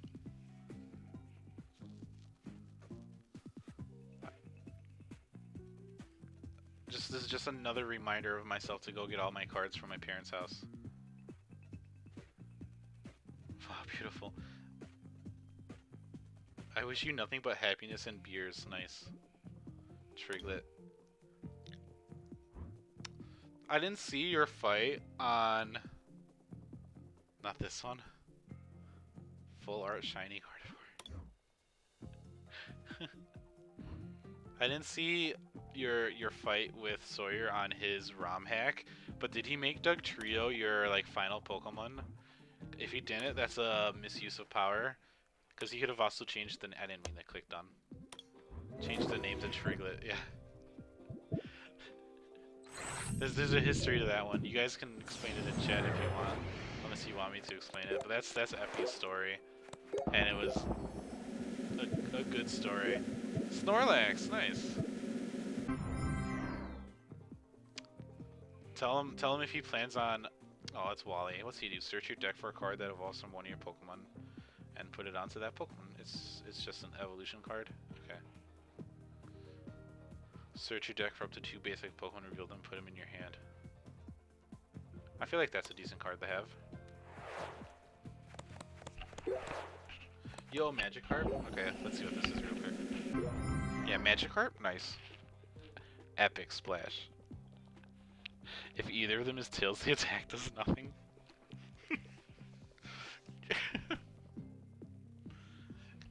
This is just another reminder of myself to go get all my cards from my parents' house. Wow, beautiful. I wish you nothing but happiness and beers. Nice. Triglet. I didn't see your fight on... Not this one. Full art shiny Gardevoir. I didn't see your fight with Sawyer on his ROM hack, but did he make Dugtrio your like final Pokemon? If he didn't, that's a misuse of power, because he could have also changed the. I didn't mean to click on. Changed the name to Triglet. Yeah. There's a history to that one. You guys can explain it in chat if you want, unless you want me to explain it. But that's Effie's story, and it was a good story. Snorlax, nice. Tell him if he plans on. Oh, it's Wally. What's he do? Search your deck for a card that evolves from one of your Pokemon, and put it onto that Pokemon. It's just an evolution card. Okay. Search your deck for up to 2 basic Pokemon, reveal them, put them in your hand. I feel like that's a decent card to have. Yo, Magikarp? Okay, let's see what this is real quick. Yeah, Magikarp? Nice. Epic Splash. If either of them is Tails, the attack does nothing.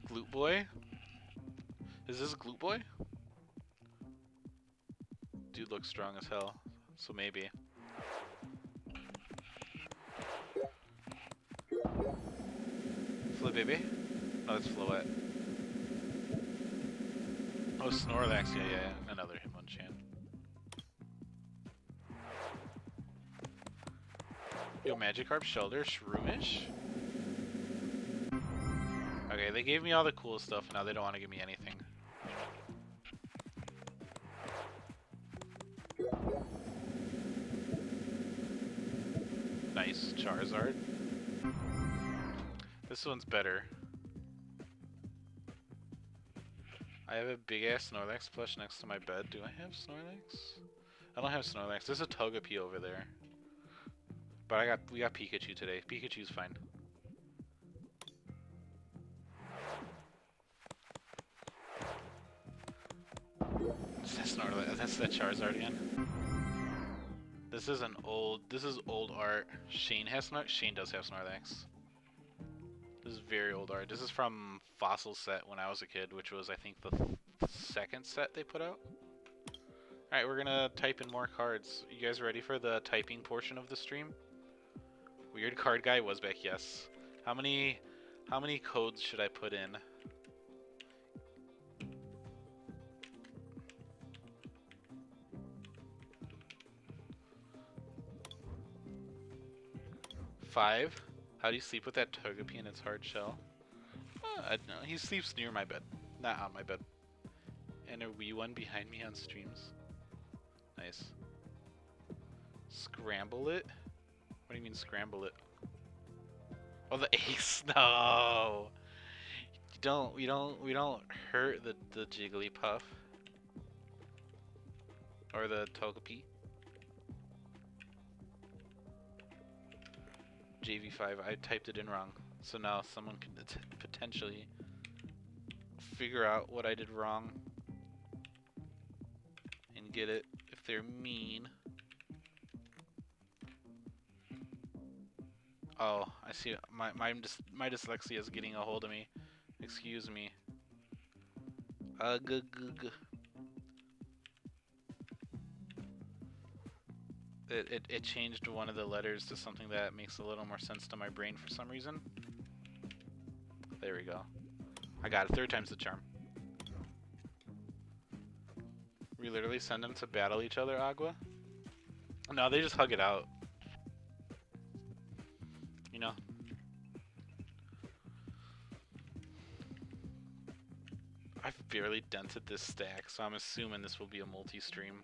Glute Boy? Is this Glute Boy? Dude looks strong as hell, so maybe. Baby? Oh, it's Floette. Oh, Snorlax, yeah, another Hitmonchan. Yo, Magikarp, Shelter, Shroomish? Okay, they gave me all the cool stuff, now they don't want to give me anything. Nice, Charizard. This one's better. I have a big ass Snorlax plush next to my bed. Do I have Snorlax? I don't have Snorlax. There's a Togepi over there. But we got Pikachu today. Pikachu's fine. That's Snorlax. That's that Charizard again. This is old art. Shane has Snorlax. Shane does have Snorlax. This is very old art. This is from Fossil set when I was a kid, which was, I think, the second set they put out. Alright, we're gonna type in more cards. You guys ready for the typing portion of the stream? Weird Card Guy was back, yes. How many codes should I put in? Five? How do you sleep with that Togepi in its hard shell? I don't know. He sleeps near my bed, not on my bed. And a wee one behind me on streams. Nice. Scramble it? What do you mean scramble it? Oh, the ace! No! We don't hurt the Jigglypuff. Or the Togepi. JV5, I typed it in wrong. So now someone can potentially figure out what I did wrong and get it if they're mean. Oh, I see. My dyslexia is getting a hold of me. Excuse me. It changed one of the letters to something that makes a little more sense to my brain for some reason. There we go. I got it. 3rd time's the charm. We literally send them to battle each other, Agua? No, they just hug it out. You know? I've barely dented this stack, so I'm assuming this will be a multi-stream.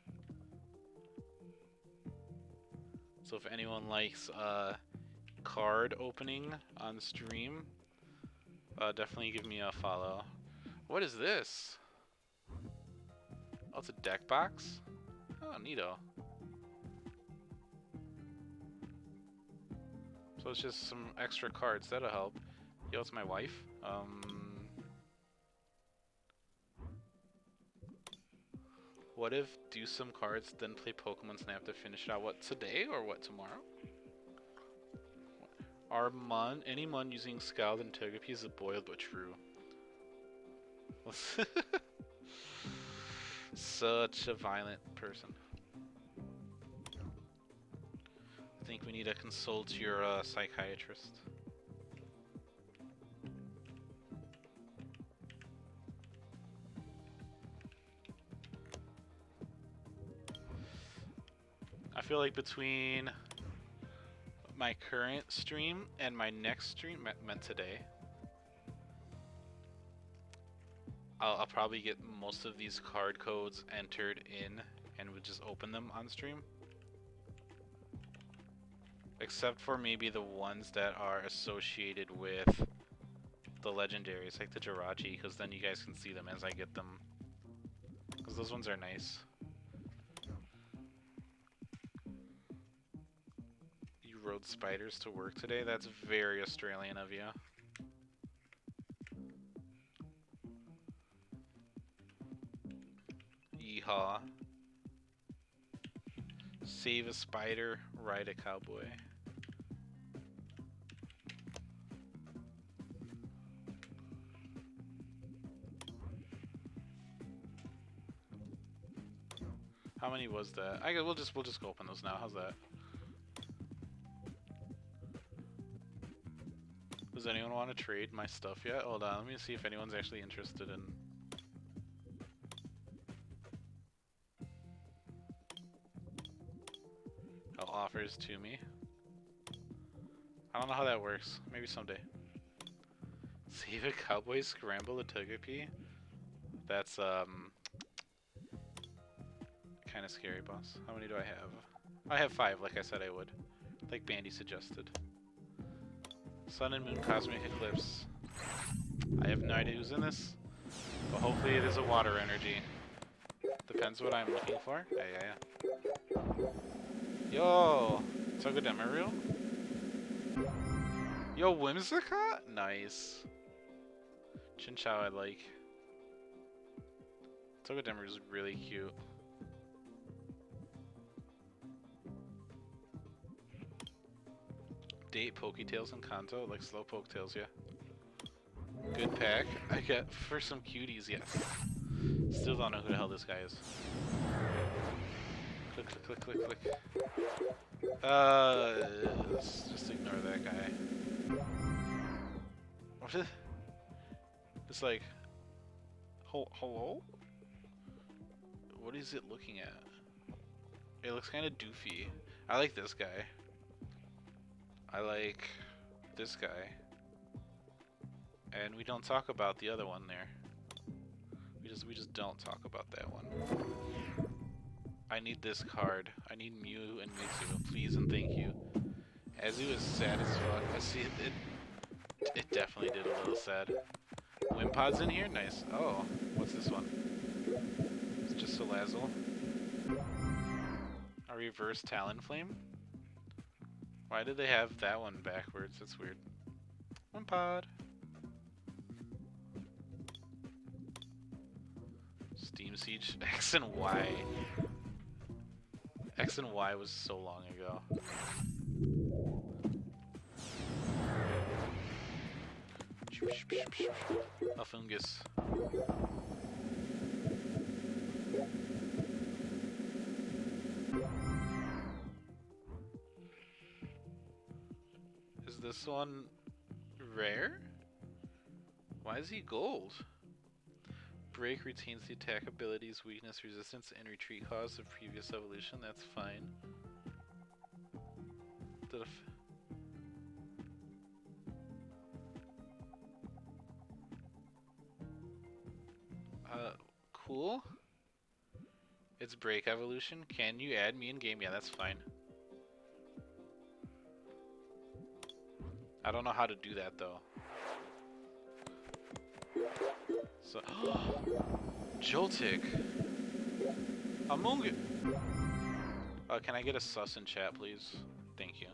So if anyone likes card opening on stream, definitely give me a follow. What is this? Oh, it's a deck box? Oh, neato. So it's just some extra cards. That'll help. Yo, it's my wife. What if do some cards, then play Pokemon Snap to finish it out? What, today or what, tomorrow? Any Mon using Scald and Togepi is a boiled but true. such a violent person. I think we need to consult your psychiatrist. I feel like between my current stream and my next stream, meant today, I'll probably get most of these card codes entered in and would just open them on stream. Except for maybe the ones that are associated with the legendaries, like the Jirachi, because then you guys can see them as I get them. Because those ones are nice. You rode spiders to work today? That's very Australian of you. Yeehaw. Save a spider, ride a cowboy. How many was that? We'll just go open those now. How's that? Does anyone want to trade my stuff yet? Hold on, let me see if anyone's actually interested in. Oh, offers to me. I don't know how that works. Maybe someday. Save a cowboy, scramble a Togepi. That's kind of scary, boss. How many do I have? I have 5, like I said I would. Like Bandy suggested. Sun and Moon Cosmic Eclipse. I have no idea who's in this, but hopefully it is a water energy. Depends what I'm looking for. Yeah. Yo! Togedemaru? Yo, Whimsicott? Nice. Chinchou I like. Togedemaru is really cute. Date Poketails and Kanto, like slow Poketails, yeah. Good pack. I got for some cuties, yes. Still don't know who the hell this guy is. Click, click, click, click, click. Let's just ignore that guy. What is it? It's like, hello? What is it looking at? It looks kind of doofy. I like this guy. I like this guy. And we don't talk about the other one there. We just don't talk about that one. I need this card. I need Mew and Mewtwo, please and thank you. Azu is sad as fuck. I see it definitely did a little sad. Wimpod's in here? Nice. Oh, what's this one? It's just a Salazzle. A reverse Talonflame? Why did they have that one backwards? That's weird. Wimpod. Steam Siege X and Y. X and Y was so long ago. A fungus. Is this one rare? Why is he gold? Break retains the attack abilities, weakness, resistance, and retreat cost of previous evolution. That's fine. Cool. It's break evolution. Can you add me in game? Yeah, that's fine. I don't know how to do that though. So, Joltik. Among it. Can I get a sus in chat, please? Thank you.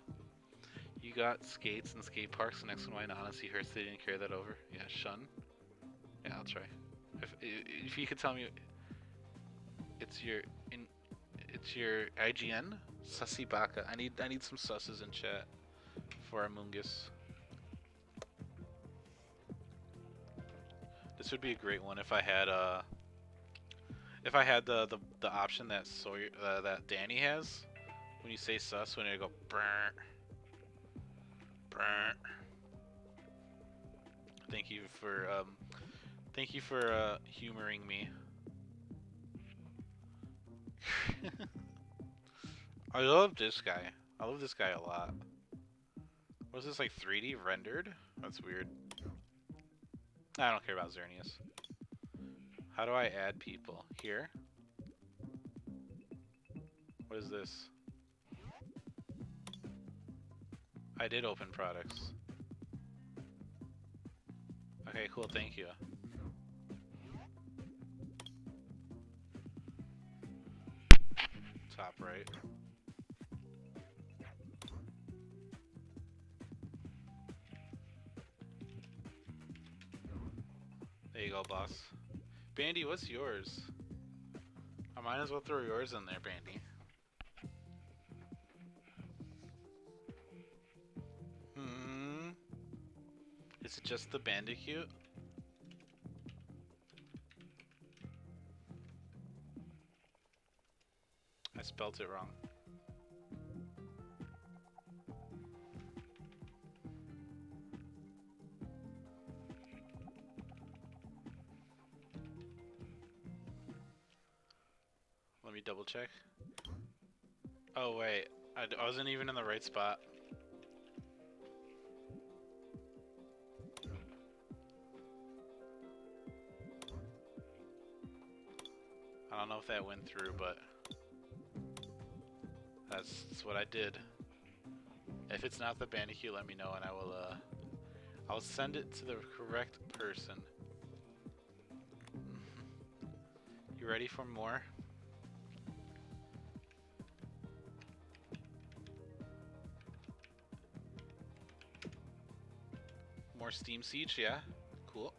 You got skates and skate parks, and X and Y, and honestly hurts they didn't carry that over. Yeah, Shun. Yeah, I'll try. If you could tell me, it's your IGN, Sussy Baka. I need some susses in chat for Amoongus. This would be a great one if I had If I had the option that Sawyer that Danny has, when you say sus, when you go brr, brr. Thank you for humoring me. I love this guy. I love this guy a lot. What is this, like 3D rendered? That's weird. I don't care about Xerneas. How do I add people? Here? What is this? I did open products. Okay, cool, thank you. Top right. There you go, boss. Bandy, what's yours? I might as well throw yours in there, Bandy. Is it just the Bandicoot? I spelt it wrong. Let me double check. Oh wait, I wasn't even in the right spot. I don't know if that went through, but that's what I did. If it's not the Bandicoot, let me know and I'll send it to the correct person. You ready for more? More Steam Siege, yeah? Cool.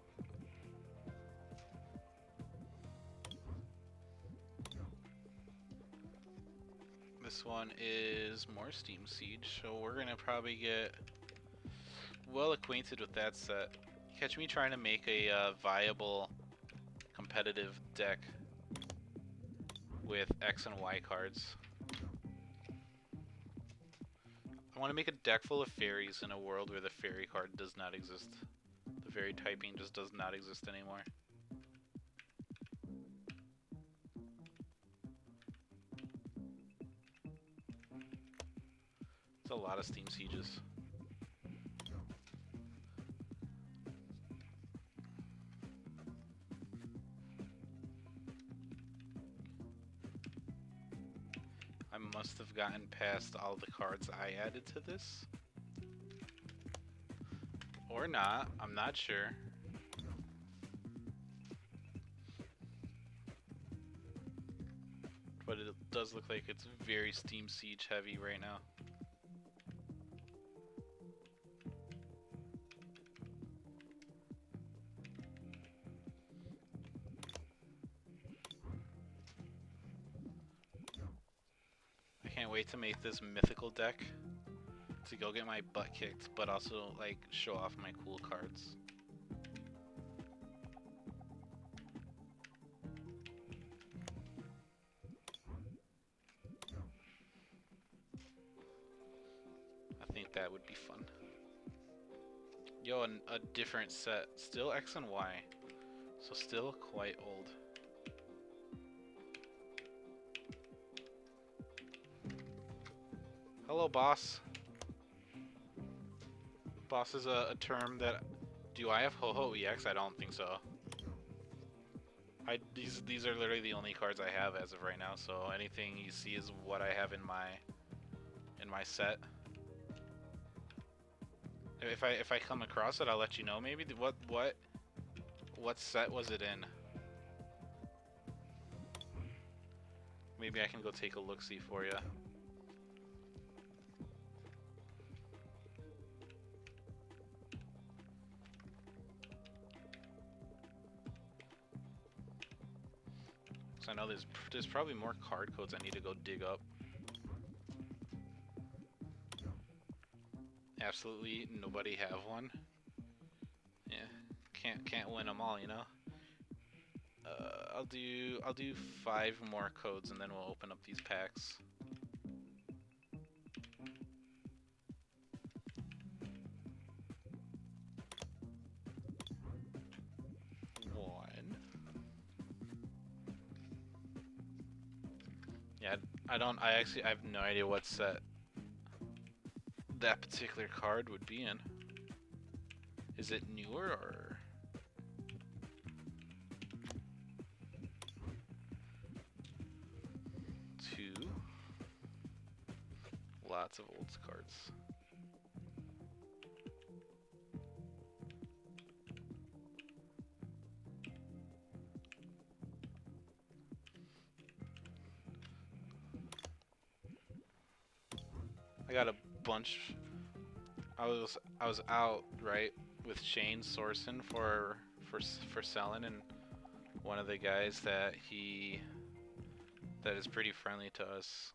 This one is more Steam Siege, so we're gonna probably get well acquainted with that set. Catch me trying to make a viable competitive deck with X and Y cards. I want to make a deck full of fairies in a world where the fairy card does not exist. The fairy typing just does not exist anymore. It's a lot of Steam Sieges. I must have gotten past all the cards I added to this. Or not, I'm not sure. But it does look like it's very Steam Siege heavy right now. I can't wait to make this mythical deck to go get my butt kicked, but also like show off my cool cards. I think that would be fun. Yo, a different set. Still X and Y. So still quite old. Hello, boss. Boss is a term that... Do I have Ho-Ho EX? I don't think so. These are literally the only cards I have as of right now, so anything you see is what I have in my set. If I come across it, I'll let you know. Maybe what set was it in? Maybe I can go take a look-see for you. I know there's probably more card codes I need to go dig up. Absolutely nobody have one. Yeah, can't win them all, you know. I'll do 5 more codes and then we'll open up these packs. One. Yeah, I have no idea what set that particular card would be in. Is it newer or? Two. Lots of old cards. I got a bunch. I was out, right, with Shane sourcing for selling, and one of the guys that is pretty friendly to us,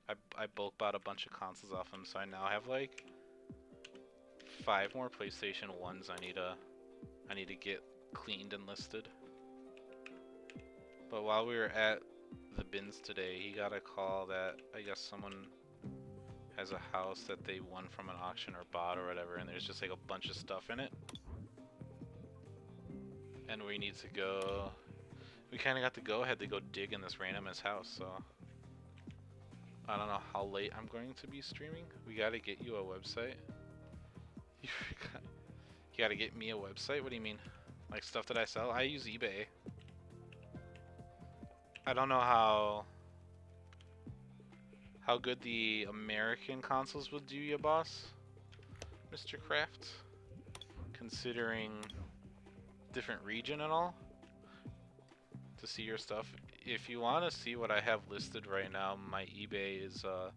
I bulk bought a bunch of consoles off him, so I now have like 5 more PlayStation 1s I need to get cleaned and listed. But while we were at the bins today, he got a call that I guess someone has a house that they won from an auction or bought or whatever, and there's just like a bunch of stuff in it. And we need to go... We kind of got the go-ahead to go dig in this random's house, so... I don't know how late I'm going to be streaming. We gotta get you a website. You gotta get me a website? What do you mean? Like stuff that I sell? I use eBay. I don't know how good the American consoles would do you, boss, Mr. Kraft, considering different region and all, to see your stuff. If you want to see what I have listed right now, my eBay is, or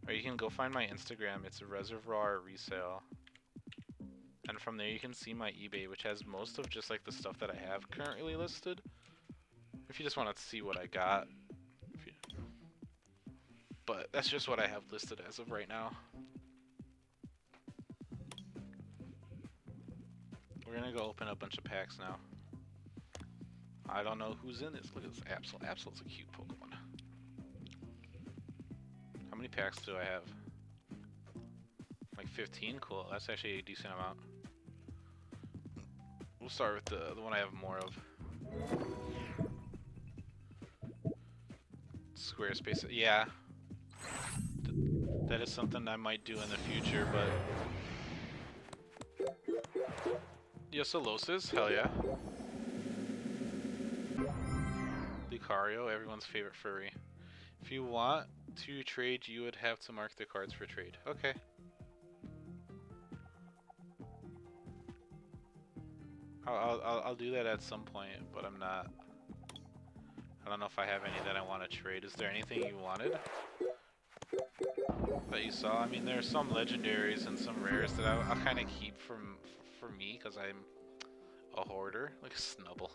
you can go find my Instagram, it's a Reservoir Resale, and from there you can see my eBay, which has most of just like the stuff that I have currently listed, if you just want to see what I got. But that's just what I have listed as of right now. We're gonna go open a bunch of packs now. I don't know who's in this. Look at this Absol. Absol's a cute Pokemon. How many packs do I have? Like 15? Cool. That's actually a decent amount. We'll start with the one I have more of. Squarespace. Yeah. That is something I might do in the future, but... Yosolosis, hell yeah. Lucario, everyone's favorite furry. If you want to trade, you would have to mark the cards for trade. Okay. I'll do that at some point, but I'm not... I don't know if I have any that I want to trade. Is there anything you wanted that you saw? I mean, there are some legendaries and some rares that I'll kind of keep for me, because I'm a hoarder, like a Snubble.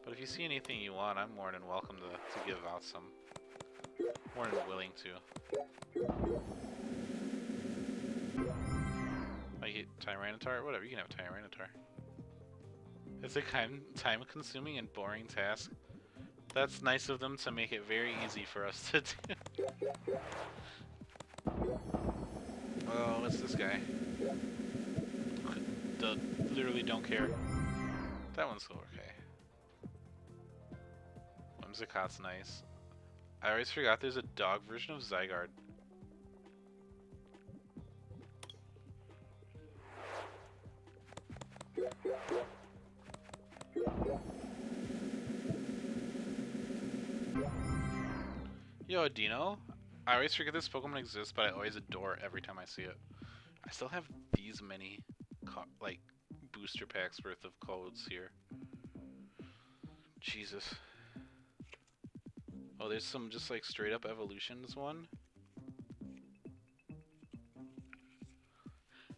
But if you see anything you want, I'm more than welcome to give out some. More than willing to. Like Tyranitar? Whatever, you can have Tyranitar. It's a time-consuming and boring task. That's nice of them to make it very easy for us to do. Oh, what's this guy? Literally don't care. That one's okay. Whimsicott's nice. I always forgot there's a dog version of Zygarde. Yo, Dino. I always forget this Pokemon exists, but I always adore every time I see it. I still have these many, like, booster packs worth of codes here. Jesus. Oh, there's some just like straight up evolutions one.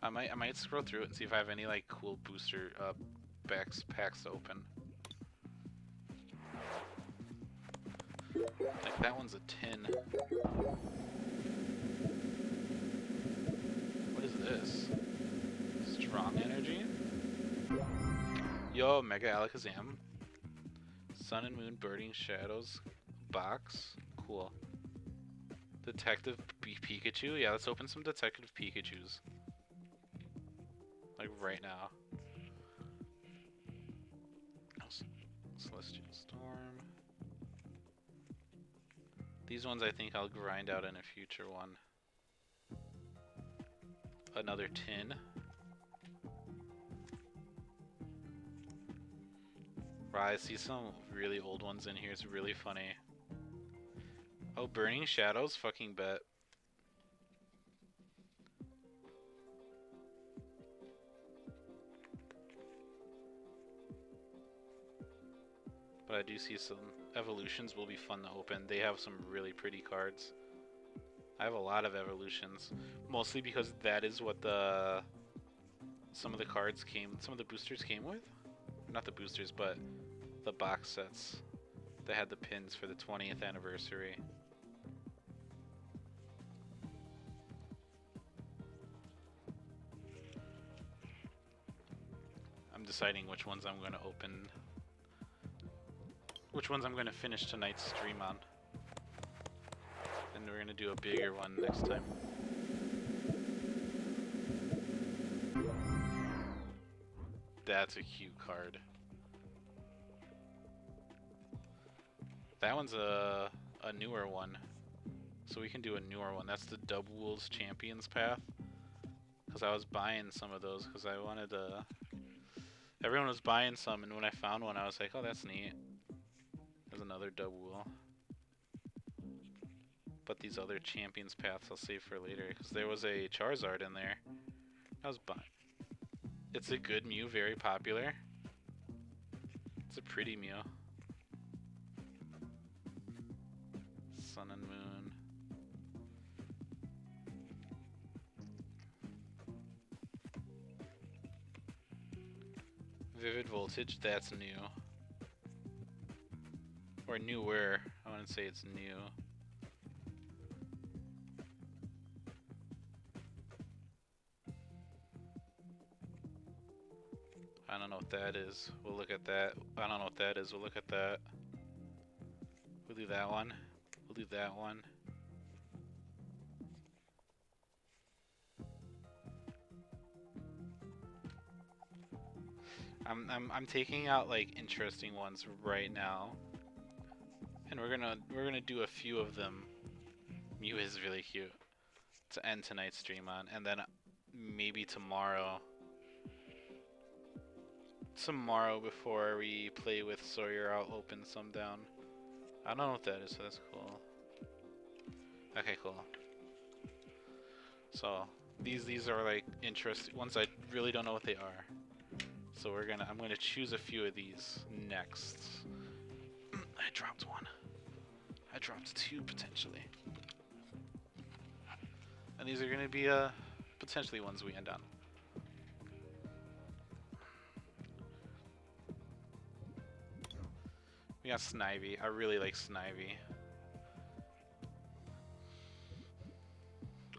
I might scroll through it and see if I have any like cool booster packs to open. Like that one's a 10. What is this? Strong energy? Yo, Mega Alakazam. Sun and Moon, Burning Shadows, box. Cool. Detective Pikachu? Yeah, let's open some Detective Pikachus. Like right now. Celestial Storm. These ones I think I'll grind out in a future one. Another tin. Right, I see some really old ones in here. It's really funny. Oh, Burning Shadows? Fucking bet. But I do see some evolutions will be fun to open. They have some really pretty cards. I have a lot of evolutions. Mostly because that is what some of the cards some of the boosters came with? Not the boosters, but the box sets. They had the pins for the 20th anniversary. I'm deciding which ones I'm going to open. Which ones I'm going to finish tonight's stream on. And we're going to do a bigger one next time. That's a cute card. That one's a newer one. So we can do a newer one. That's the Dubwool's Champions Path. Because I was buying some of those because I wanted to... Everyone was buying some, and when I found one I was like, oh, that's neat. There's another Dubwool. But these other Champions Paths I'll save for later, because there was a Charizard in there. I was buying. It's a good Mew, very popular. It's a pretty Mew. Sun and Moon. Vivid Voltage, that's new. Or newer. I wouldn't say it's new. I don't know what that is. We'll look at that. I don't know what that is. We'll look at that. We'll do that one. We'll do that one. I'm taking out like interesting ones right now. And we're gonna do a few of them. Mew is really cute to end tonight's stream on, and then maybe tomorrow before we play with Sawyer, I'll open some down. I don't know what that is, so that's cool. Okay, cool. So these are like interesting ones. I really don't know what they are. So I'm gonna choose a few of these next. I dropped one. I dropped two potentially. And these are gonna be potentially ones we end on. We got Snivy. I really like Snivy.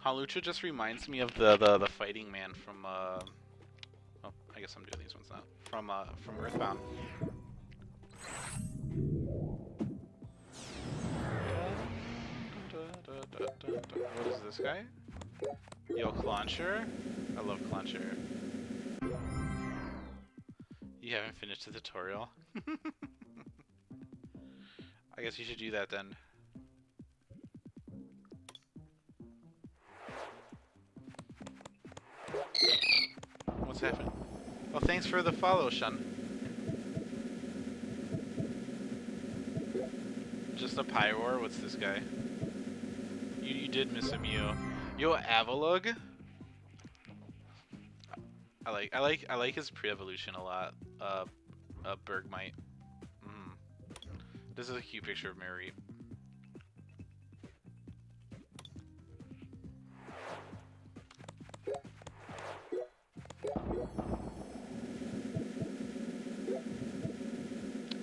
Hawlucha just reminds me of the fighting man from oh, I guess I'm doing these ones now. From Earthbound. What is this guy? Yo, Clauncher? I love Clauncher. You haven't finished the tutorial? I guess you should do that then. What's happening? Oh, thanks for the follow, Shun. Just a Pyroar? What's this guy? You did miss a Mew. Yo, Avalugg? I like his pre-evolution a lot. Bergmite. This is a cute picture of Mareep.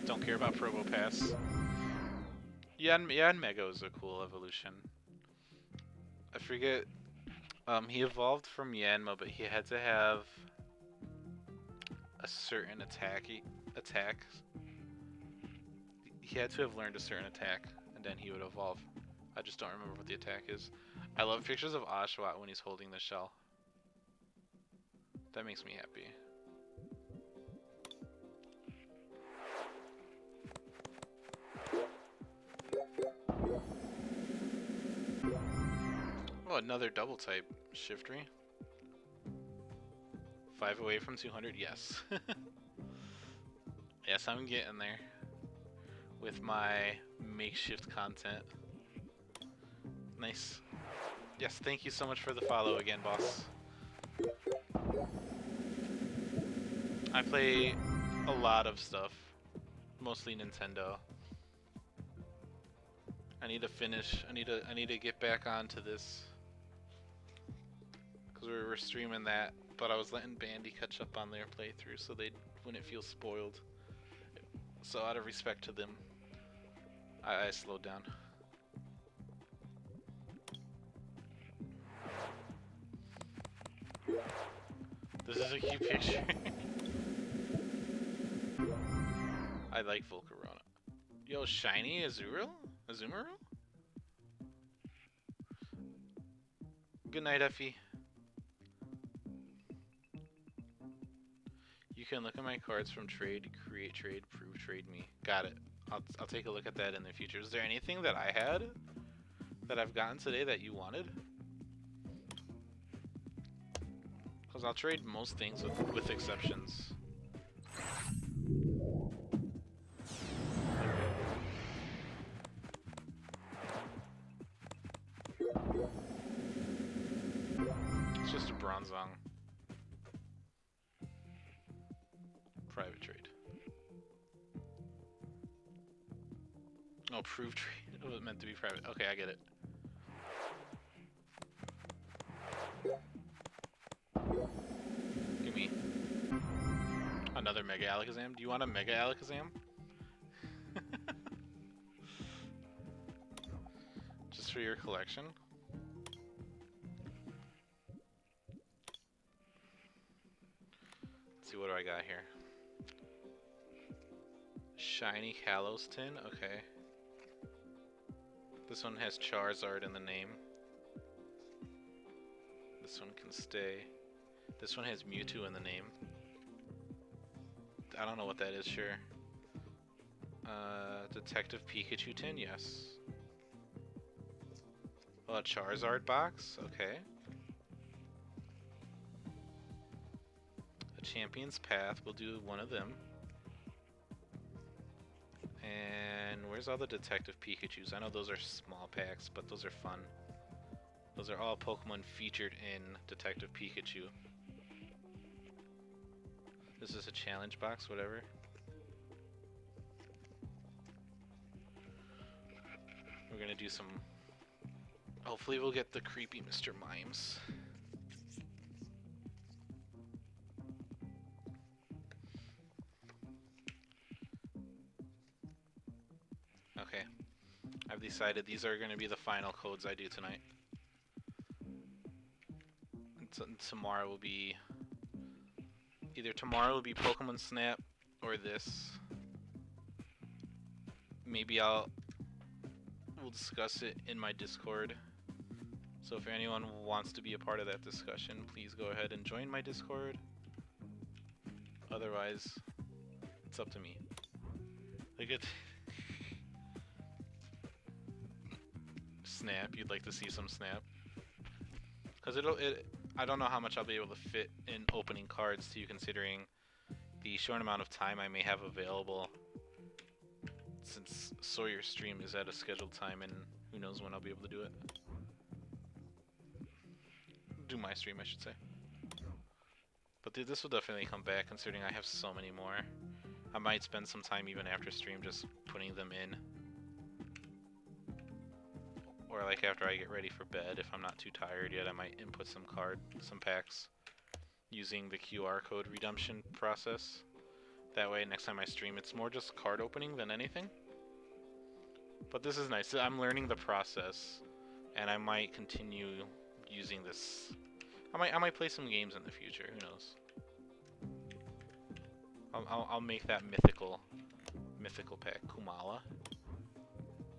Don't care about Probopass. Yanmega is a cool evolution. I forget. He evolved from Yanma, but he had to have a certain attack. he had to have learned a certain attack, and then he would evolve. I just don't remember what the attack is. I love pictures of Oshawott when he's holding the shell. That makes me happy. Oh, another double type Shiftry. 5 away from 200, yes. Yes, I'm getting there with my makeshift content. Nice. Yes, thank you so much for the follow again, boss. I play a lot of stuff, mostly Nintendo. I need to finish. I need to get back onto this because we were streaming that, but I was letting Bandy catch up on their playthrough so they wouldn't feel spoiled. So out of respect to them, I slowed down. This is a cute picture. I like Volcarona. Yo, shiny Azumarill? Azumarill? Good night, Effie. You can look at my cards from trade, create trade, prove trade me. Got it. I'll take a look at that in the future. Is there anything that I had that I've gotten today that you wanted? Because I'll trade most things with exceptions. It's just a Bronzong. Private trade. Oh, proof trade. It was meant to be private. Okay, I get it. Give me another Mega Alakazam. Do you want a Mega Alakazam? Just for your collection? Let's see, what do I got here? Shiny Kalos tin? Okay. This one has Charizard in the name. This one can stay. This one has Mewtwo in the name. I don't know what that is, sure. Detective Pikachu tin, yes. Oh, a Charizard box? Okay. A Champion's Path, we'll do one of them. And where's all the Detective Pikachus? I know those are small packs, but those are fun. Those are all Pokemon featured in Detective Pikachu. This is a challenge box, whatever. We're gonna do some... Hopefully we'll get the creepy Mr. Mimes. Okay. I've decided these are gonna be the final codes I do tonight. And tomorrow will be... Either tomorrow will be Pokemon Snap or this. Maybe we'll discuss it in my Discord. So if anyone wants to be a part of that discussion, please go ahead and join my Discord. Otherwise, it's up to me. Look at Snap. You'd like to see some Snap? Because I don't know how much I'll be able to fit in opening cards to you, considering the short amount of time I may have available. Since Sawyer's stream is at a scheduled time, and who knows when I'll be able to do it. Do my stream, I should say. But dude, this will definitely come back, considering I have so many more. I might spend some time even after stream just putting them in. Or like after I get ready for bed, if I'm not too tired yet, I might input some packs using the QR code redemption process. That way, next time I stream, it's more just card opening than anything. But this is nice. I'm learning the process, and I might continue using this. I might play some games in the future. Who knows? I'll make that mythical mythical pack? Kumala.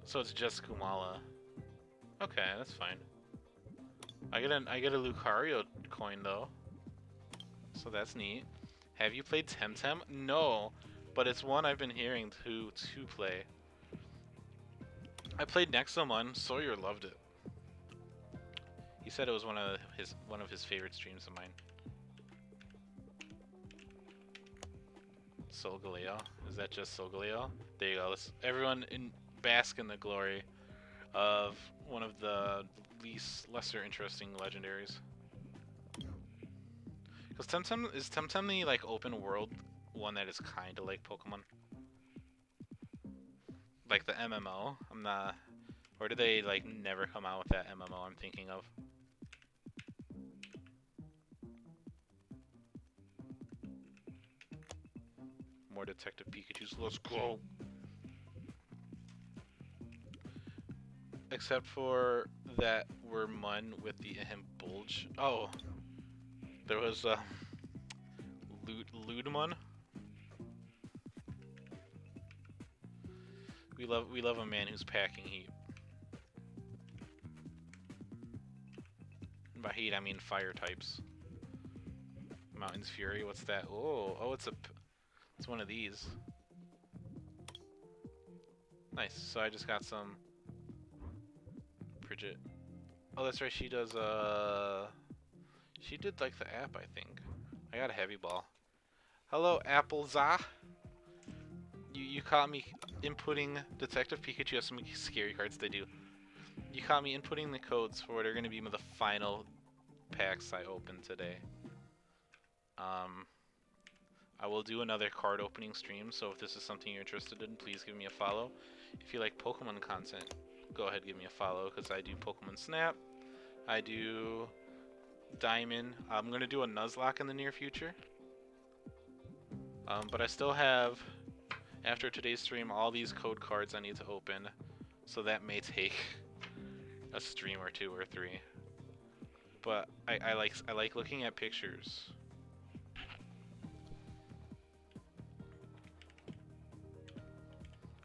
So it's just Kumala. Okay, that's fine. I get a Lucario coin though. So that's neat. Have you played Temtem? No, but it's one I've been hearing to play. I played Nexomon. Sawyer loved it. He said it was one of his favorite streams of mine. Solgaleo. Is that just Solgaleo? There you go. Let's everyone bask in the glory of one of the lesser interesting legendaries. Because Temtem the like open world one that is kind of like Pokemon, like the MMO. I'm not. Or do they like never come out with that MMO I'm thinking of? More Detective Pikachu's. Let's go. Except for that Wormmon with the bulge. Oh, there was Ludemon. We love a man who's packing heat. And by heat I mean fire types. Mountain's Fury. What's that? Oh, it's one of these. Nice. So I just got some. Bridget. Oh, that's right. She does. She did like the app, I think. I got a heavy ball. Hello, Appleza. You caught me inputting Detective Pikachu has some scary cards they do. You caught me inputting the codes for what are going to be the final packs I open today. I will do another card opening stream, so if this is something you're interested in, please give me a follow. If you like Pokemon content, go ahead and give me a follow, because I do Pokemon Snap, I do Diamond. I'm going to do a Nuzlocke in the near future. But I still have, after today's stream, all these code cards I need to open, so that may take a stream or 2 or 3. But I like looking at pictures.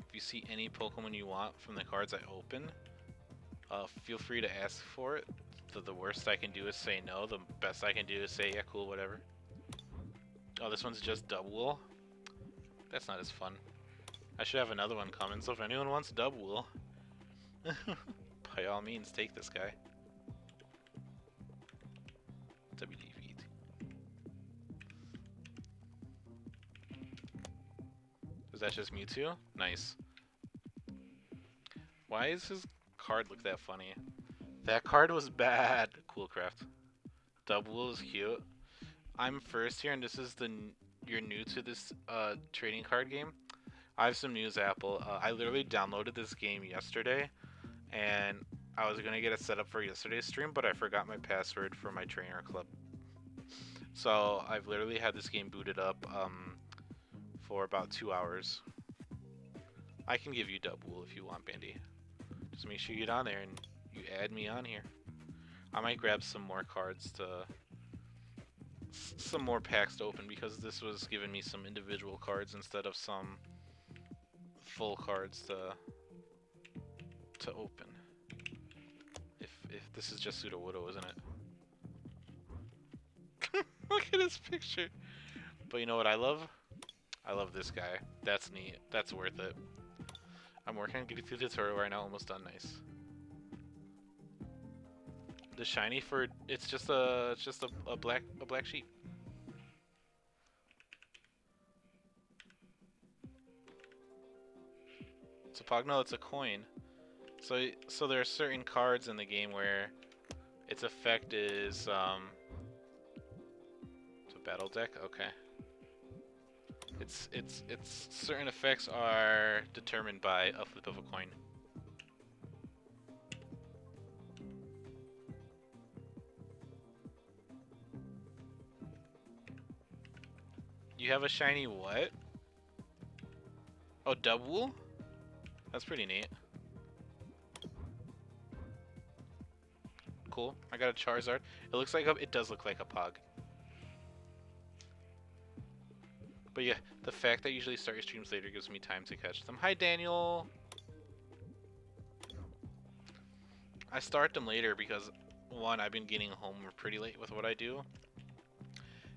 If you see any Pokemon you want from the cards I open, feel free to ask for it. The worst I can do is say no. The best I can do is say, yeah, cool, whatever. Oh, this one's just Dubwool. That's not as fun. I should have another one coming, so if anyone wants Dubwool, by all means, take this guy. WDV. Is that just Mewtwo? Nice. Why does his card look that funny? That card was bad. Coolcraft. Dubwool is cute. I'm first here, and this is you're new to this trading card game. I have some news, Apple. I literally downloaded this game yesterday, and I was gonna get it set up for yesterday's stream, but I forgot my password for my trainer club. So I've literally had this game booted up for about 2 hours. I can give you Dubwool if you want, Bandy. Just make sure you get on there and you add me on here. I might grab some more cards some more packs to open, because this was giving me some individual cards instead of some full cards to open. If this is just Sudowoodo, isn't it? Look at his picture. But you know what I love? I love this guy. That's neat. That's worth it. I'm working on getting through the tutorial right now. Almost done. Nice. The shiny for it's just a black sheep. It's a Pogno. It's a coin. So there are certain cards in the game where its effect is it's a battle deck. Okay. Its certain effects are determined by a flip of a coin. You have a shiny what? Oh, Dubwool? That's pretty neat. Cool. I got a Charizard. It looks like it does look like a Pog. But yeah, the fact that I usually start your streams later gives me time to catch them. Hi, Daniel. I start them later because, one, I've been getting home pretty late with what I do.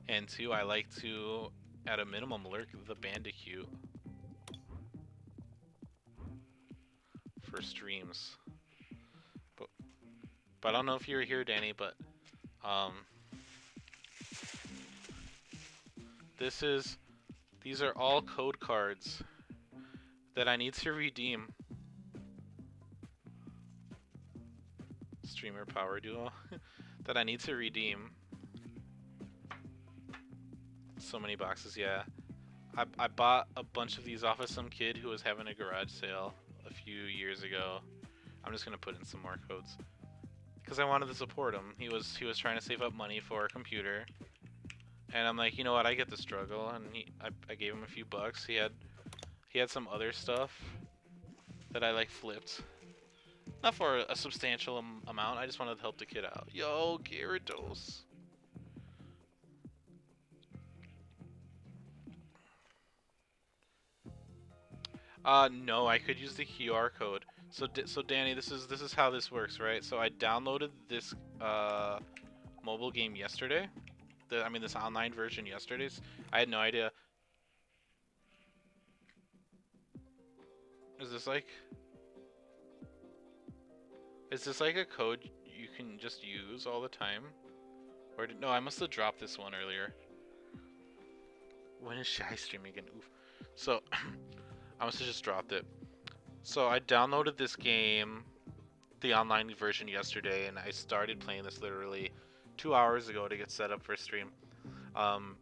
And two, I like to, at a minimum, lurk the Bandicoot for streams. But I don't know if you're here, Danny, but these are all code cards that I need to redeem. Streamer Power Duo that I need to redeem. So many boxes, yeah. I bought a bunch of these off of some kid who was having a garage sale a few years ago. I'm just gonna put in some more codes because I wanted to support him. He was trying to save up money for a computer, and I'm like, you know what, I get the struggle, and I gave him a few bucks. He had some other stuff that I like flipped, not for a substantial amount. I just wanted to help the kid out. Yo, Gyarados. No, I could use the QR code. So Danny, this is how this works, right? So I downloaded this mobile game yesterday. This online version yesterday. I had no idea. Is this like a code you can just use all the time? Or no, I must have dropped this one earlier. When is Shy streaming again? Oof. So I must have just dropped it. So I downloaded this game, the online version yesterday, and I started playing this literally 2 hours ago to get set up for a stream. I'm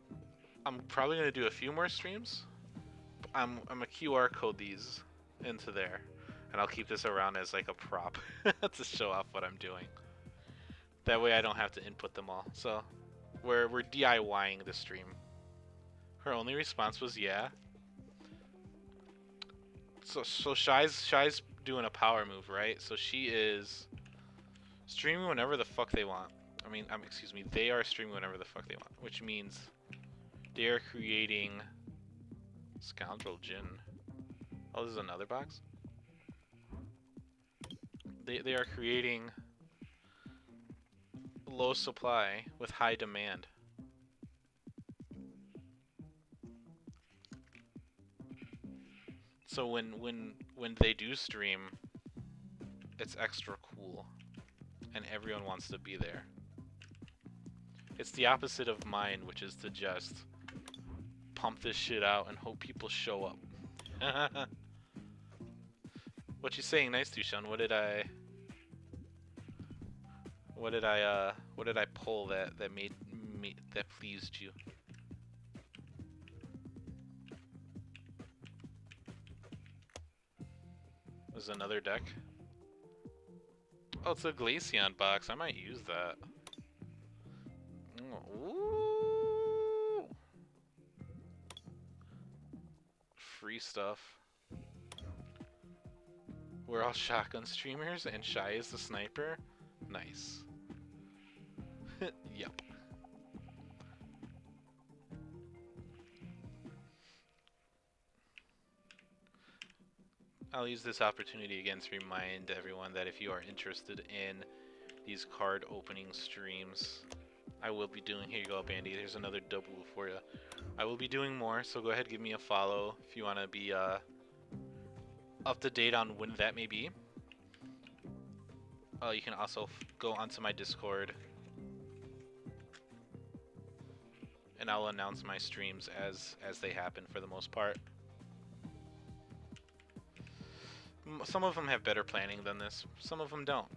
probably gonna do a few more streams. I'm a QR code these into there, and I'll keep this around as like a prop to show off what I'm doing. That way I don't have to input them all. So we're DIYing the stream. Her only response was yeah. So Shy's doing a power move, right? So she is streaming whenever the fuck they want. Excuse me, they are streaming whenever the fuck they want, which means they are creating Scoundrel Jin. Oh, this is another box? They are creating low supply with high demand. So when they do stream, it's extra cool, and everyone wants to be there. It's the opposite of mine, which is to just pump this shit out and hope people show up. What you saying? Nice, Tushan. What did I pull that pleased you? There's another deck. Oh, it's a Glaceon box. I might use that. Ooh. Free stuff. We're all shotgun streamers and Shy is the sniper? Nice. Yep. I'll use this opportunity again to remind everyone that if you are interested in these card opening streams, I will be doing, here you go, Bandy, there's another double for you. I will be doing more, so go ahead, give me a follow if you want to be up to date on when that may be. You can also go onto my Discord, and I'll announce my streams as they happen for the most part. Some of them have better planning than this. Some of them don't.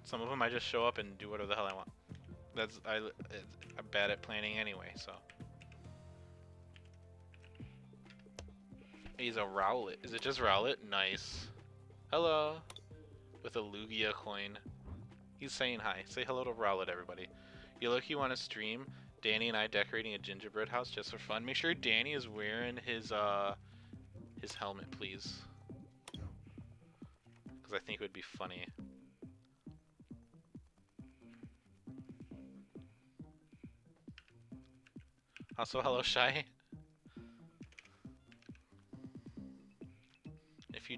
Some of them I just show up and do whatever the hell I want. I'm bad at planning anyway, so. He's a Rowlet. Is it just Rowlet? Nice. Hello. With a Lugia coin. He's saying hi. Say hello to Rowlet, everybody. You look, you want to stream Danny and I decorating a gingerbread house just for fun. Make sure Danny is wearing his helmet, please. Because I think it would be funny. Also, hello, Shy.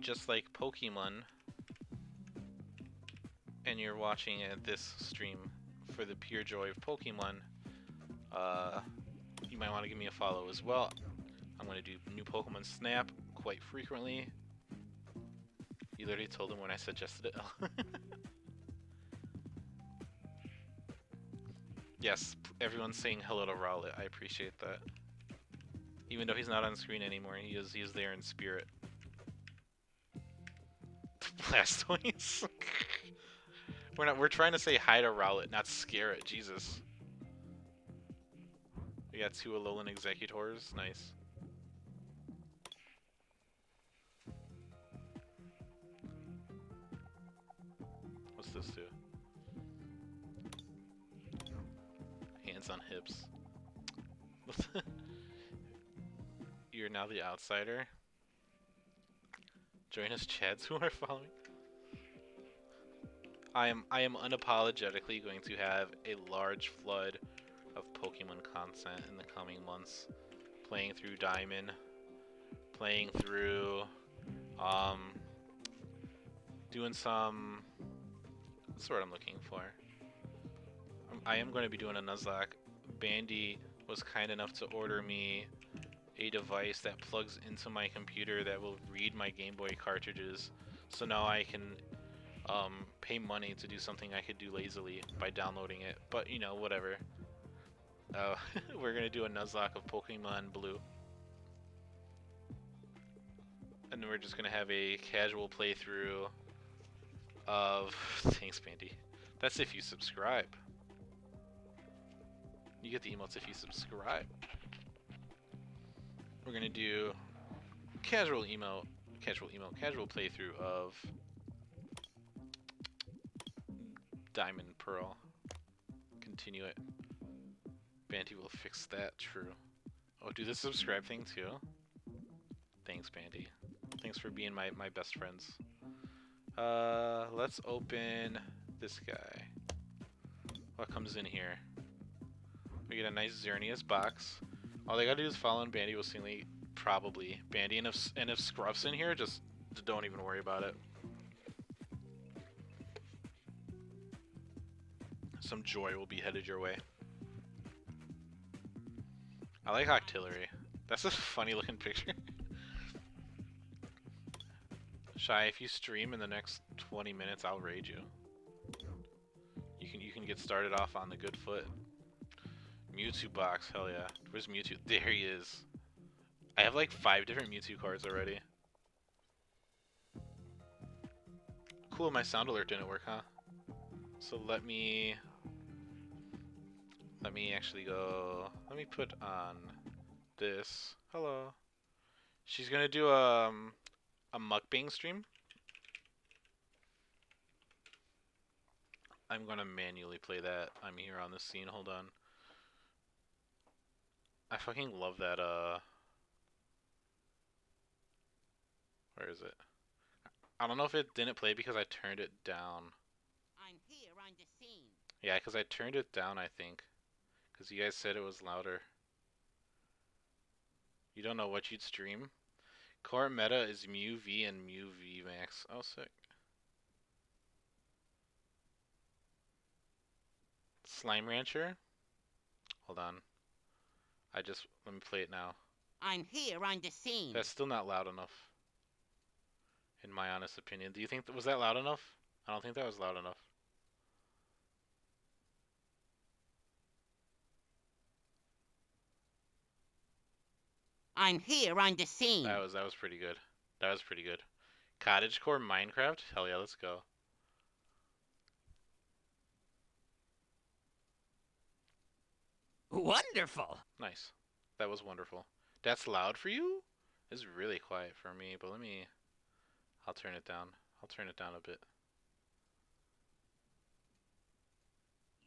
just like Pokemon and you're watching this stream for the pure joy of Pokemon, you might want to give me a follow as well. I'm going to do new Pokemon Snap quite frequently. You literally told him when I suggested it. Yes, everyone's saying hello to Rowlet. I appreciate that. Even though he's not on screen anymore, he is there in spirit. Blastoise. We're trying to say hi to Rowlet, not scare it. Jesus. We got 2 Alolan Executors. Nice. What's this do? Hands on hips. You're now the outsider. Join us, Chads who are following. I am unapologetically going to have a large flood of Pokemon content in the coming months. Playing through Diamond, playing through, doing some. That's what I'm looking for. I am going to be doing a Nuzlocke. Bandy was kind enough to order me a device that plugs into my computer that will read my Game Boy cartridges. So now I can pay money to do something I could do lazily by downloading it. But you know, whatever. We're gonna do a Nuzlocke of Pokemon Blue. And then we're just gonna have a casual playthrough of... Thanks, Bandy. That's if you subscribe. You get the emotes if you subscribe. We're gonna do casual playthrough of Diamond Pearl. Continue it. Bandy will fix that, true. Oh, do the subscribe thing too? Thanks, Bandy. Thanks for being my best friends. Let's open this guy. What comes in here? We get a nice Xerneas box. All they gotta do is follow in Bandy will singly, probably. Bandy, and if Scruff's in here, just don't even worry about it. Some joy will be headed your way. I like Octillery. That's a funny looking picture. Shy, if you stream in the next 20 minutes, I'll raid you. You can get started off on the good foot. Mewtwo box, hell yeah. Where's Mewtwo? There he is. I have like 5 different Mewtwo cards already. Cool, my sound alert didn't work, huh? So let me actually go. Let me put on this. Hello. She's gonna do a mukbang stream. I'm gonna manually play that. I'm here on the scene. Hold on. I fucking love that. Where is it? I don't know if it didn't play because I turned it down. I'm here on the scene. Yeah, because I turned it down, I think. Because you guys said it was louder. You don't know what you'd stream? Core meta is Mew V and Mew V Max. Oh, sick. Slime Rancher? Hold on. Let me play it now. I'm here on the scene. That's still not loud enough. In my honest opinion. Do you think, was that loud enough? I don't think that was loud enough. I'm here on the scene. That was pretty good. That was pretty good. Cottagecore Minecraft? Hell yeah, let's go. Wonderful. Nice. That was wonderful. That's loud for you? It's really quiet for me, but I'll turn it down. I'll turn it down a bit.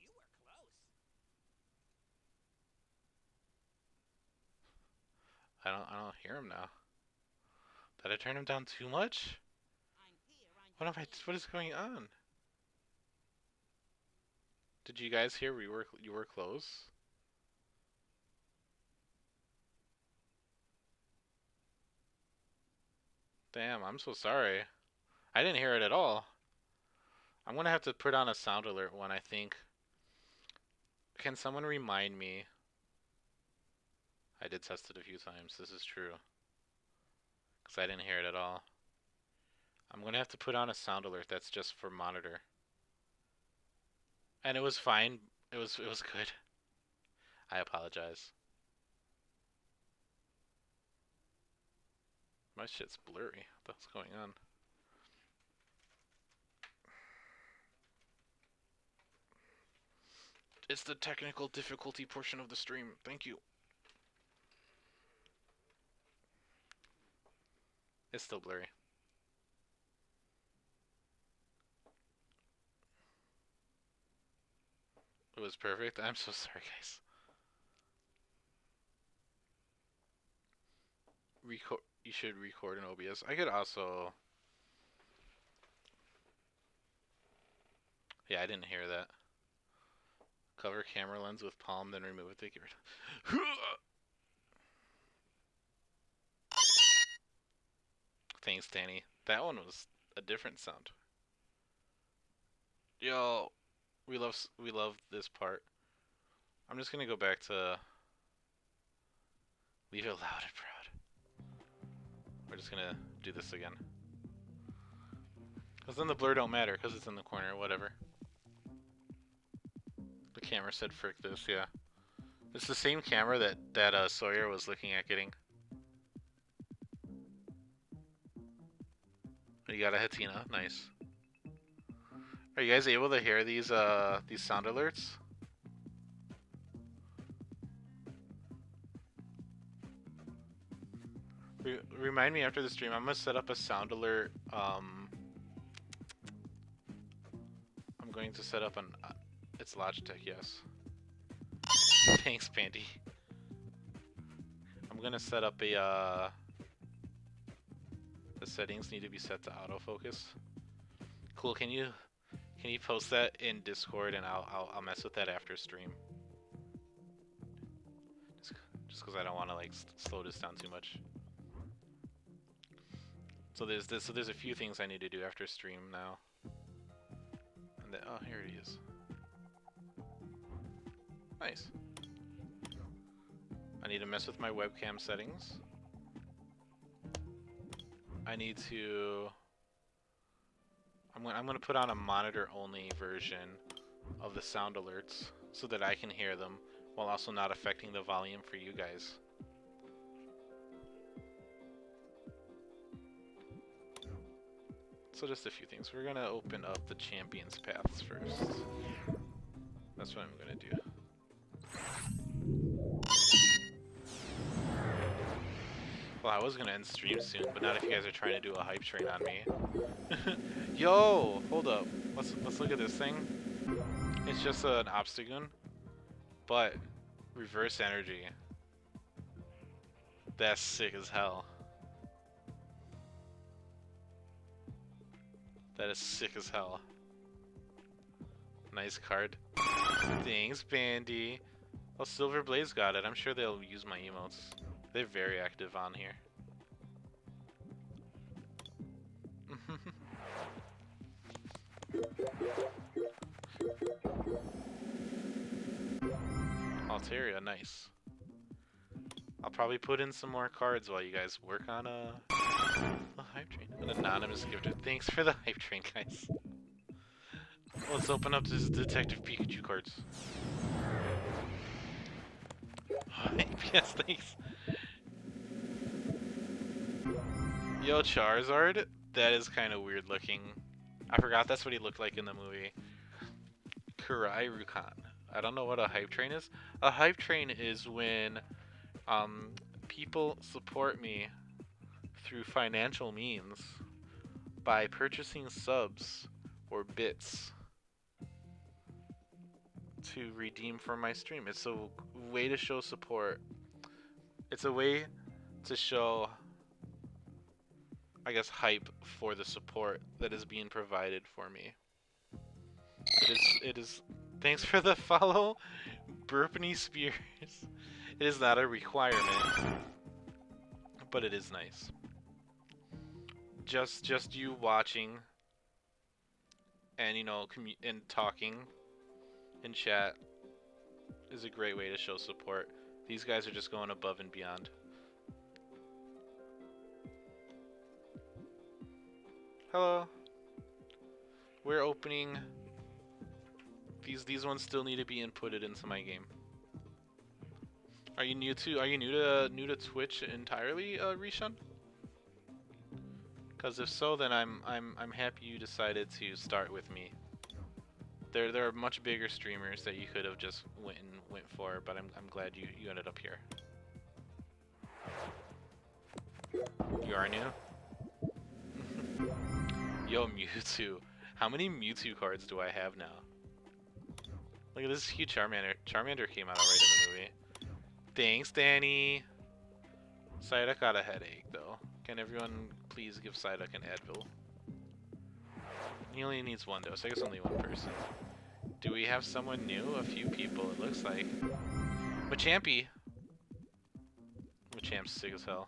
You were close. I don't hear him now. Did I turn him down too much? What is going on? Did you guys hear you were close? Damn, I'm so sorry. I didn't hear it at all. I'm gonna have to put on a sound alert one, I think. Can someone remind me? I did test it a few times, this is true. Because I didn't hear it at all. I'm gonna have to put on a sound alert that's just for monitor. And it was fine. It was good. I apologize. My shit's blurry. What's going on? It's the technical difficulty portion of the stream. Thank you. It's still blurry. It was perfect. I'm so sorry, guys. Record. You should record in OBS. I could also. Yeah, I didn't hear that. Cover camera lens with palm, then remove it. Take it. Thanks, Danny. That one was a different sound. Yo, we love this part. I'm just gonna go back to leave it loud and proud. We're just gonna do this again. Cause then the blur don't matter, cause it's in the corner, whatever. The camera said frick this, yeah. It's the same camera that Sawyer was looking at getting. You got a Hatina, nice. Are you guys able to hear these sound alerts? Remind me after the stream. I'm gonna set up a sound alert. I'm going to set up an. It's Logitech, yes. Thanks, Pandy. I'm gonna set up a. The settings need to be set to autofocus. Cool. Can you post that in Discord and I'll mess with that after stream. Just because I don't want to like slow this down too much. So there's this. So there's a few things I need to do after stream now. And then, oh, here it is. Nice. I need to mess with my webcam settings. I need to. I'm gonna put on a monitor only version of the sound alerts so that I can hear them while also not affecting the volume for you guys. So just a few things. We're gonna open up the champions paths first. That's what I'm gonna do. Well, I was gonna end stream soon, but not if you guys are trying to do a hype train on me. Yo, hold up. Let's look at this thing. It's just an Obstagoon, but reverse energy. That's sick as hell. That is sick as hell. Nice card. Thanks, Bandy. Oh, Silver Blaze got it. I'm sure they'll use my emotes. They're very active on here. Altaria, nice. I'll probably put in some more cards while you guys work on a hype train. An anonymous gifter. Thanks for the hype train, guys. Let's open up this Detective Pikachu cards. Yes, thanks. Yo, Charizard? That is kind of weird looking. I forgot that's what he looked like in the movie. Kurairukan. I don't know what a hype train is. A hype train is when people support me through financial means by purchasing subs or bits to redeem for my stream. It's a way to show support. It's a way to show, I guess, hype for the support that is being provided for me. It is. Thanks for the follow, Burpney Spears. It is not a requirement, but it is nice. just you watching and and talking in chat is a great way to show support. These guys are just going above and beyond. Hello. We're opening. These ones still need to be inputted into my game. Are you new to Twitch entirely, Rishon? Because if so, then I'm happy you decided to start with me. There are much bigger streamers that you could have just went for, but I'm glad you ended up here. You are new? Yo, Mewtwo. How many Mewtwo cards do I have now? Look at this huge Charmander. Charmander came out right in the movie. Thanks, Danny. Psyduck got a headache, though. Can everyone please give Psyduck an Advil? He only needs one dose. I guess only one person. Do we have someone new? A few people, it looks like. Machampy. Machamp's sick as hell.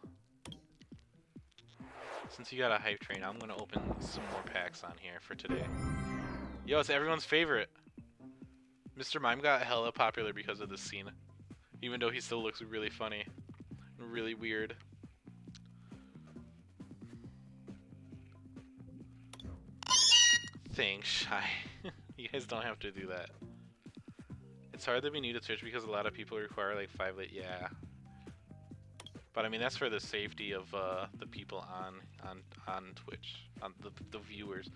Since you got a hype train, I'm gonna open some more packs on here for today. Yo, it's everyone's favorite. Mr. Mime got hella popular because of this scene. Even though he still looks really funny. And really weird. Thanks, Shy. You guys don't have to do that. It's hard to be new to Twitch because a lot of people require like 5 lit. Yeah. But I mean, that's for the safety of the people on Twitch, on the viewers.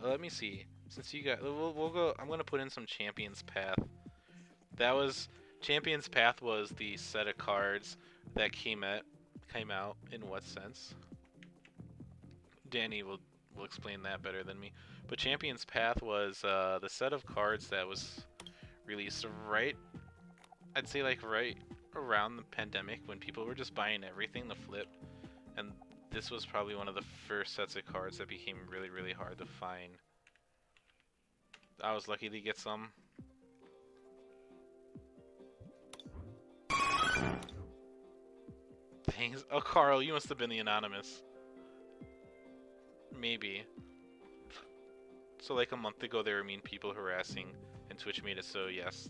Let me see. Since you got, we'll go. I'm gonna put in some Champions Path. That was Champions Path was the set of cards that came out in what sense? Danny will explain that better than me. But Champions Path was the set of cards that was released right. I'd say like right around the pandemic when people were just buying everything to flip, and this was probably one of the first sets of cards that became really, really hard to find. I was lucky to get some. Thanks. Oh, Carl, you must have been the anonymous. Maybe. So like a month ago there were mean people harassing, and Twitch made it so yes.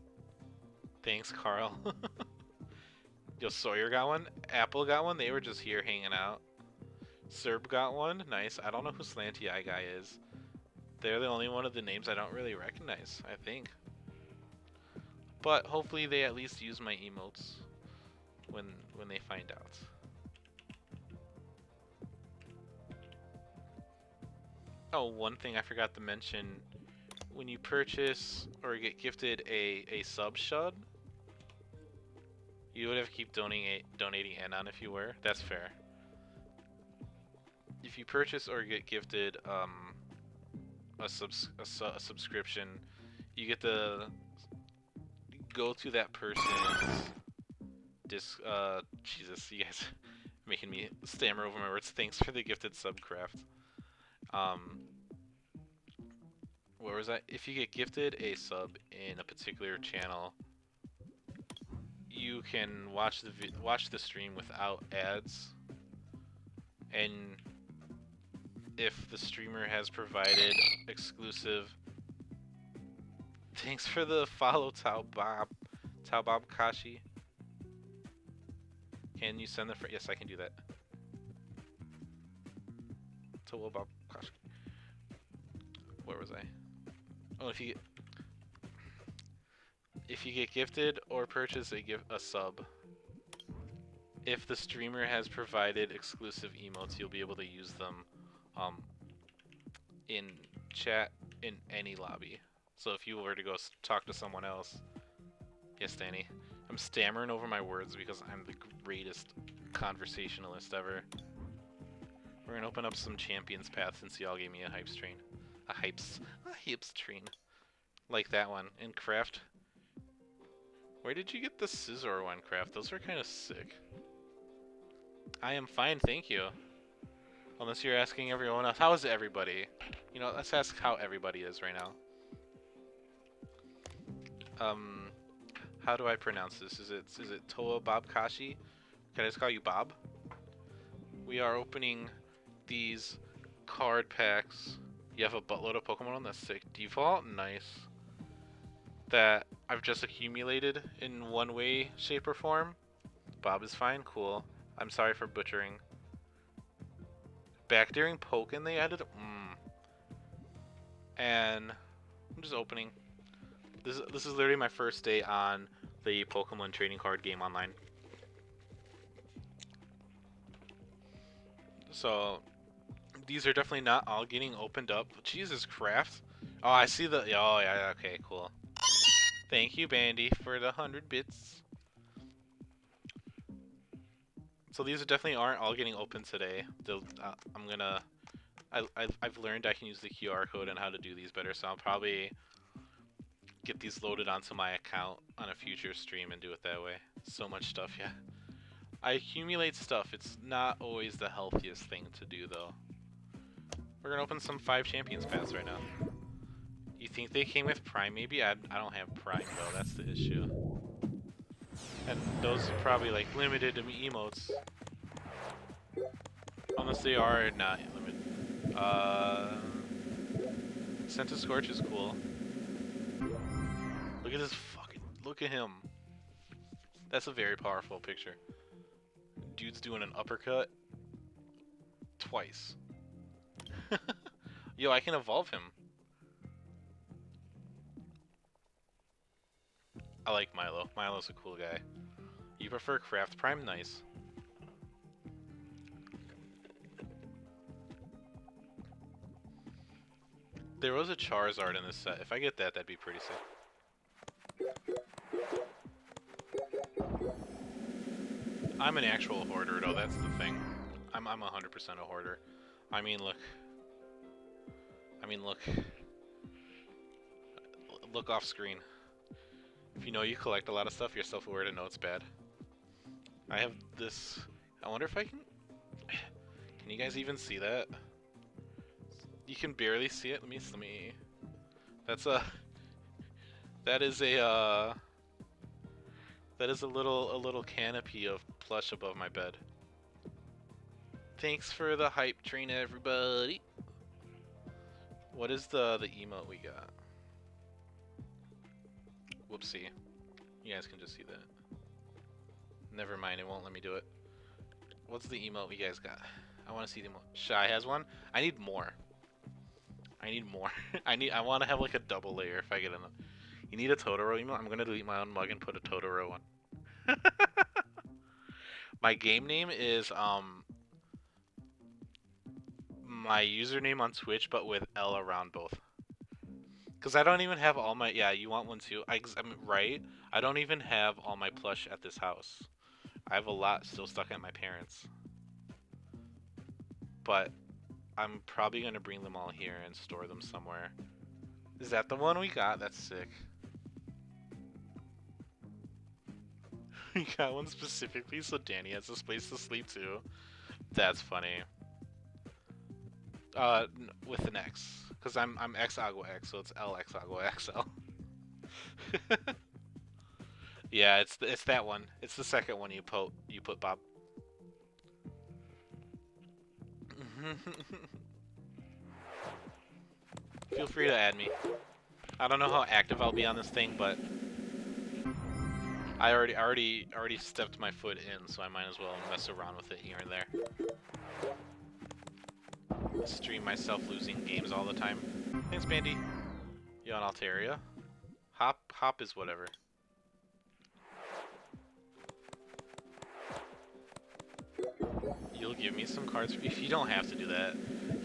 Thanks, Carl. Yo, Sawyer got one. Apple got one. They were just here hanging out. Serb got one. Nice. I don't know who Slanty Eye Guy is. They're the only one of the names I don't really recognize, I think. But hopefully they at least use my emotes when they find out. Oh, one thing I forgot to mention. When you purchase or get gifted a sub shard, you would have keep donating Anon if you were. That's fair. If you purchase or get gifted a subscription, you get to go to that person's Jesus, you guys are making me stammer over my words. Thanks for the gifted subcraft. Where was I? If you get gifted a sub in a particular channel, you can watch the stream without ads, and if the streamer has provided exclusive. Thanks for the follow, Taobob Kashi. Can you send the yes, I can do that. Taobob Kashi. Where was I? Oh, if you get gifted or purchase a sub, if the streamer has provided exclusive emotes, you'll be able to use them in chat in any lobby. So if you were to go talk to someone else, yes, Danny, I'm stammering over my words because I'm the greatest conversationalist ever. We're gonna open up some Champions Path since y'all gave me a hype train. A hypes train. Like that one. In Craft. Where did you get the Scizor one, Craft? Those are kind of sick. I am fine, thank you. Unless you're asking everyone else. How is everybody? You know, let's ask how everybody is right now. How do I pronounce this? Is it Toa Bob Kashi? Can I just call you Bob? We are opening these card packs. You have a buttload of Pokemon. That's sick. Default, nice. That I've just accumulated in one way, shape, or form. Bob is fine, cool. I'm sorry for butchering. Back during Pokken they added. And I'm just opening. This is literally my first day on the Pokemon trading card game online. So these are definitely not all getting opened up. Jesus Craft. Oh, I see the. Oh yeah. Okay, cool. Thank you, Bandy, for the 100 bits. So these definitely aren't all getting open today. I'm gonna. I've learned I can use the QR code and how to do these better, so I'll probably get these loaded onto my account on a future stream and do it that way. So much stuff, yeah. I accumulate stuff. It's not always the healthiest thing to do, though. We're gonna open some 5 Champions paths right now. You think they came with Prime? Maybe I don't have Prime though. That's the issue. And those are probably like limited to emotes, unless they are not limited. Scented Scorch is cool. Look at this fucking. Look at him. That's a very powerful picture. Dude's doing an uppercut twice. Yo, I can evolve him. I like Milo. Milo's a cool guy. You prefer Craft Prime? Nice. There was a Charizard in this set. If I get that, that'd be pretty sick. I'm an actual hoarder, though. That's the thing. I'm 100% a hoarder. I mean, look. Look off screen. If you know you collect a lot of stuff, you're self-aware to know it's bad. I have this. I wonder if I can. Can you guys even see that? You can barely see it. Let me. That's a. That is a. That is a little canopy of plush above my bed. Thanks for the hype train, everybody. What is the emote we got? Whoopsie. You guys can just see that. Never mind, it won't let me do it. What's the emote you guys got? I want to see the emote. Shy has one? I need more. I want to have like a double layer if I get enough. You need a Totoro emote? I'm gonna delete my own mug and put a Totoro one. My game name is my username on Twitch, but with L around both. Cause I don't even have all my. Yeah, you want one too? I'm right. I don't even have all my plush at this house. I have a lot still stuck at my parents. But I'm probably gonna bring them all here and store them somewhere. Is that the one we got? That's sick. We got one specifically so Danny has a space to sleep too. That's funny. With an X, cause I'm X Agua X, so it's L X Agua XL. Yeah, it's that one. It's the second one you put Bob. Feel free to add me. I don't know how active I'll be on this thing, but I already stepped my foot in, so I might as well mess around with it here and there. Stream myself losing games all the time. Thanks, Bandy. Yo, on Altaria. Hop is whatever. You'll give me some cards if you don't have to do that.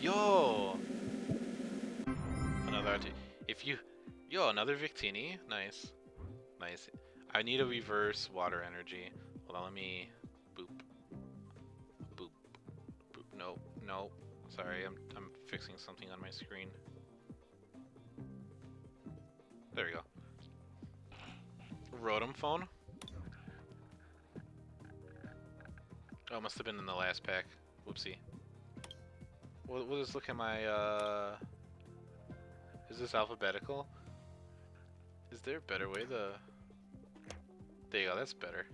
Yo. Another another Victini. Nice. I need a reverse water energy. Hold on, let me boop. No. Sorry, I'm fixing something on my screen. There we go. Rotom phone. Oh, must have been in the last pack. Whoopsie. We'll just look at my Is this alphabetical? Is there a better way to... There you go, that's better.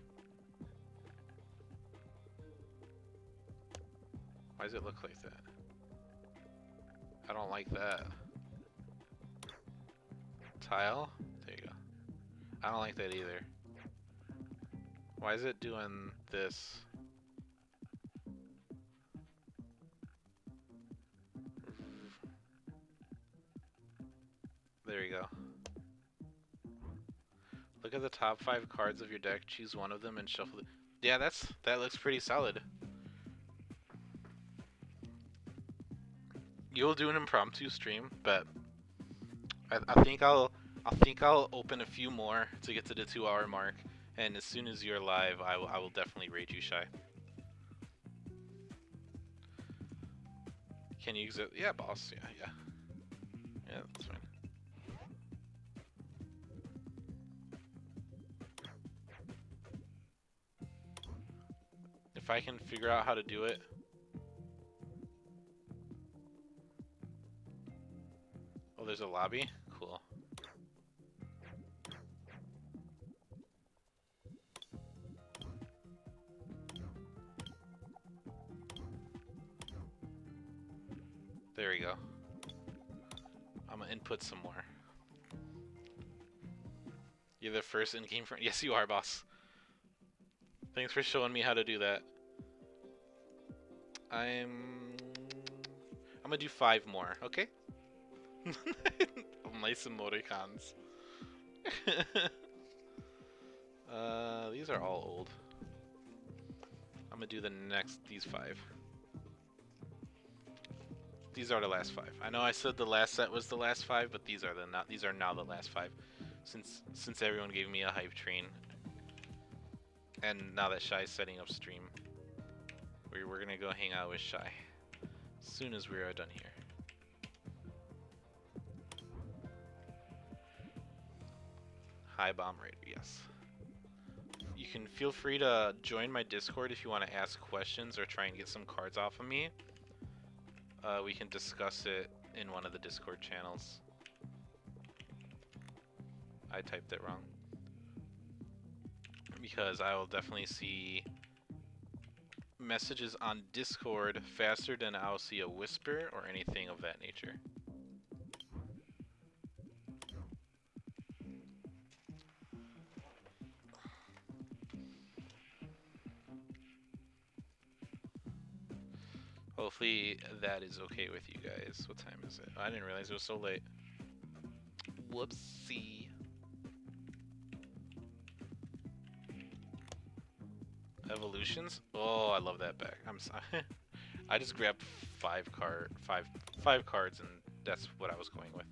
Why does it look like that? I don't like that. Tile? There you go. I don't like that either. Why is it doing this? There you go. Look at the top 5 cards of your deck, choose one of them and shuffle it. Yeah, that looks pretty solid. You'll do an impromptu stream, but I think I'll open a few more to get to the 2-hour mark, and as soon as you're live, I will definitely raid you, Shy. Can you exit? Yeah, boss. Yeah. Yeah, that's fine. If I can figure out how to do it. Oh, there's a lobby? Cool. There we go. I'm gonna input some more. You're the first in-game friend. Yes, you are, boss. Thanks for showing me how to do that. I'm gonna do 5 more, okay? Nice emoticons. These are all old. I'm gonna do these 5. These are the last 5. I know I said the last set was the last 5, but these are now the last 5. Since everyone gave me a hype train, and now that Shy's setting up stream, we're gonna go hang out with Shy as soon as we are done here. Hi, Bomb Raider. Yes. You can feel free to join my Discord if you want to ask questions or try and get some cards off of me. We can discuss it in one of the Discord channels. I typed it wrong. Because I will definitely see messages on Discord faster than I'll see a whisper or anything of that nature. Hopefully that is okay with you guys. What time is it? I didn't realize it was so late. Whoopsie. Evolutions? Oh, I love that back. I'm sorry. I just grabbed 5 cards and that's what I was going with.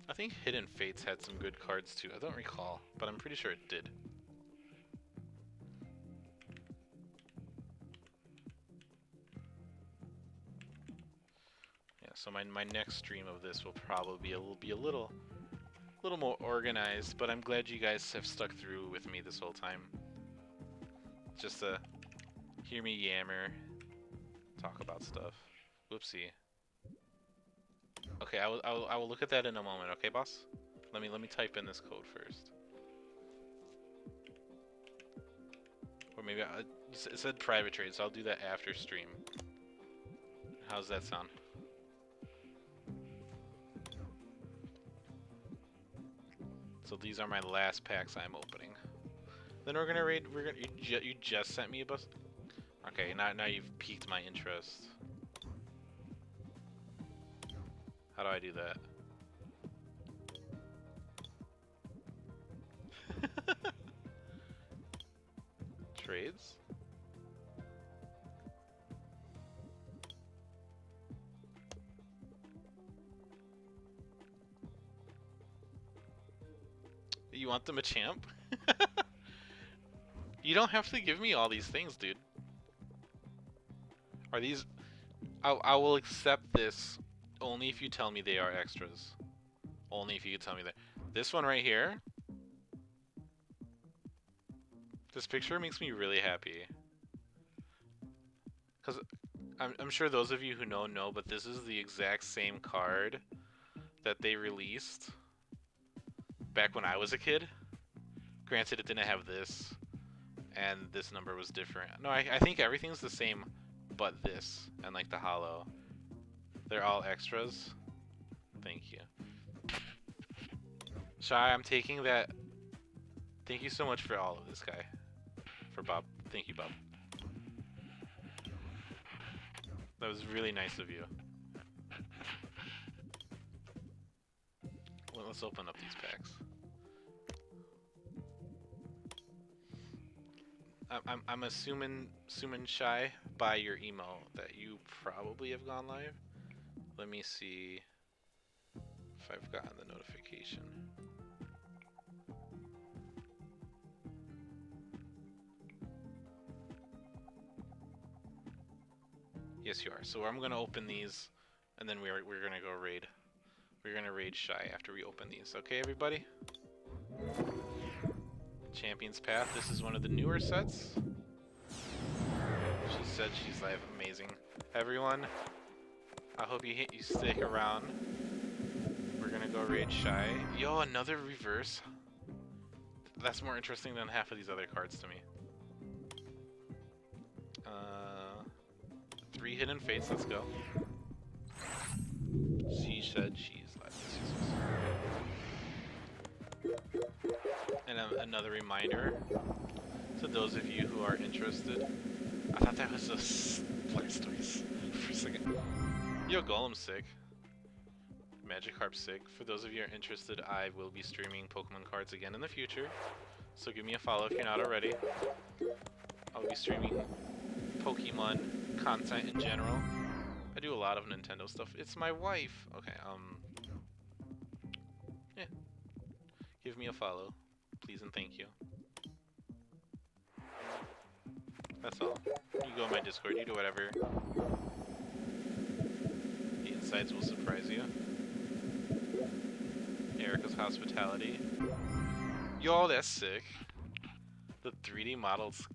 I think Hidden Fates had some good cards too. I don't recall, but I'm pretty sure it did. Yeah, so my next stream of this will probably be a little more organized, but I'm glad you guys have stuck through with me this whole time. Just to hear me yammer, talk about stuff. Whoopsie. Okay, I will look at that in a moment. Okay, boss. Let me type in this code first. Or maybe it said private trade, so I'll do that after stream. How's that sound? So these are my last packs I'm opening. Then we're gonna raid. You just sent me a bus. Okay, now you've piqued my interest. How do I do that? Trades? You want them a champ? You don't have to give me all these things, dude. Are these... I will accept this only if you tell me they are extras. Only if you tell me that. This one right here. This picture makes me really happy. Because I'm sure those of you who know, but this is the exact same card that they released back when I was a kid. Granted, it didn't have this, and this number was different. No, I think everything's the same, but this, and like the hollow. They're all extras. Thank you. Shy, I'm taking that. Thank you so much for all of this, guy. For Bob. Thank you, Bob. That was really nice of you. Well, let's open up these packs. I'm assuming Shy, by your email that you probably have gone live. Let me see if I've gotten the notification. Yes, you are. So I'm gonna open these, and then we're gonna go raid. We're gonna raid Shy after we open these. Okay, everybody? Champion's Path. This is one of the newer sets. She said she's live. Amazing. Everyone, I hope you stick around. We're gonna go raid Shy. Yo, another reverse. That's more interesting than half of these other cards to me. 3 Hidden Fates, let's go. She said she's live. And another reminder to those of you who are interested. I thought that was a Blastoise for a second. Yo, Golem's sick. Magikarp's sick. For those of you who are interested, I will be streaming Pokemon cards again in the future. So give me a follow if you're not already. I'll be streaming Pokemon content in general. I do a lot of Nintendo stuff. It's my wife. Okay, yeah. Give me a follow, please and thank you. That's all. You go on my Discord, you do whatever. The insides will surprise you. Erica's hospitality. Yo, that's sick. The 3D model's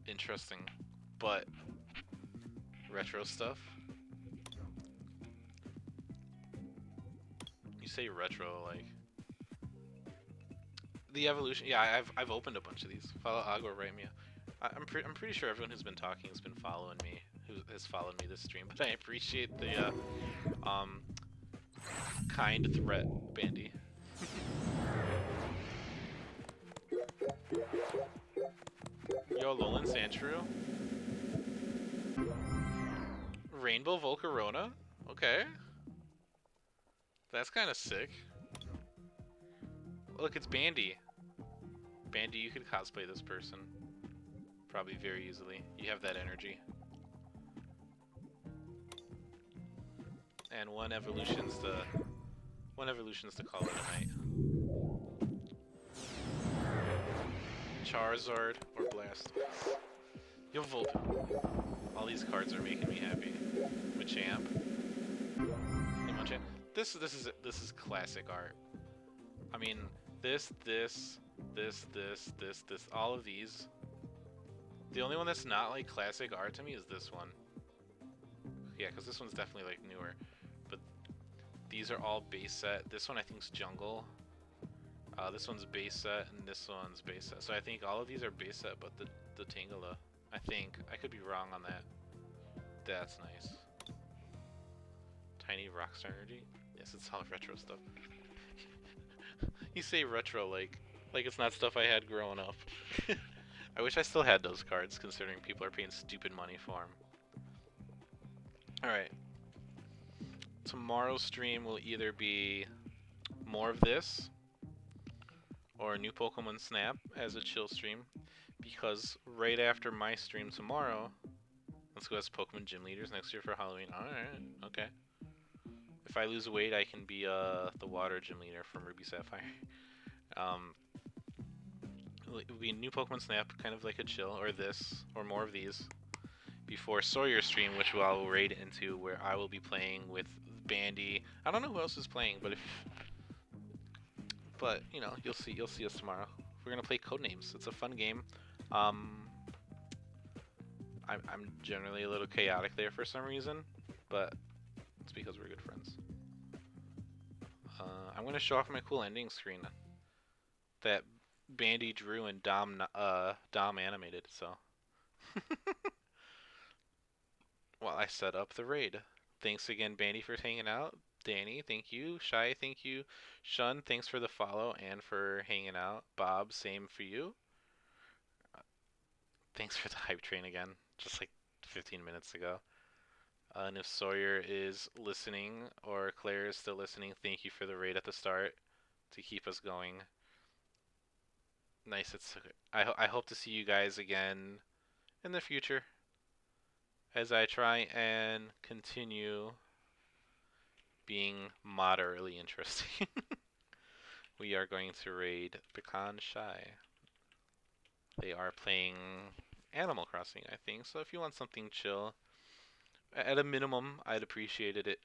interesting, but retro stuff. You say retro, like the evolution. Yeah, I've opened a bunch of these. Follow Agua right me. I'm pretty sure everyone who's been talking has been following me, who has followed me this stream. But I appreciate the kind threat, Bandy. Yo, Alolan Sandshrew. Rainbow Volcarona? Okay. That's kind of sick. Look, it's Bandy. Bandy, you could cosplay this person. Probably very easily. You have that energy. And one evolution's to call it a night. Charizard or Blastoise. Yo, Volpe. All these cards are making me happy. Machamp. Hey, Machamp. This is classic art. I mean, this, all of these. The only one that's not like classic art to me is this one. Yeah, because this one's definitely like newer. But these are all base set. This one I think is Jungle. This one's base set, and this one's base set. So I think all of these are base set, but the Tangela. I think. I could be wrong on that. That's nice. Tiny Rockstar Energy? Yes, it's all retro stuff. You say retro like it's not stuff I had growing up. I wish I still had those cards, considering people are paying stupid money for them. Alright. Tomorrow's stream will either be more of this, or New Pokemon Snap as a chill stream, because right after my stream tomorrow, let's go as Pokemon Gym Leaders next year for Halloween. Alright, okay. If I lose weight, I can be the water gym leader from Ruby Sapphire. It will be a New Pokemon Snap, kind of like a chill, or this, or more of these, before Sawyer stream, which I will raid into, where I will be playing with Bandy. I don't know who else is playing, but you know, you'll see us tomorrow. We're gonna play Codenames. It's a fun game. I'm generally a little chaotic there for some reason, but it's because we're good friends. I'm gonna show off my cool ending screen that Bandy, Drew, and Dom animated. So, well, I set up the raid. Thanks again, Bandy, for hanging out. Danny, thank you. Shy, thank you. Shun, thanks for the follow and for hanging out. Bob, same for you. Thanks for the hype train again, just like 15 minutes ago. And if Sawyer is listening or Claire is still listening, thank you for the raid at the start to keep us going. Nice. I hope to see you guys again in the future as I try and continue being moderately interesting. We are going to raid Pecan Shy. They are playing Animal Crossing, I think. So if you want something chill, at a minimum, I'd appreciate it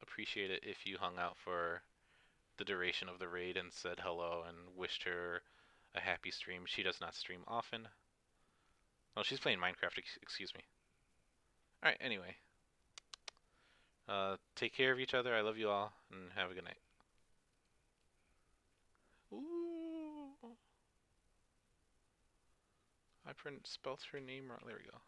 if you hung out for the duration of the raid and said hello and wished her a happy stream. She does not stream often. Oh, she's playing Minecraft, excuse me. Alright, anyway. Take care of each other. I love you all, and have a good night. Ooh. I spelled her name wrong. There we go.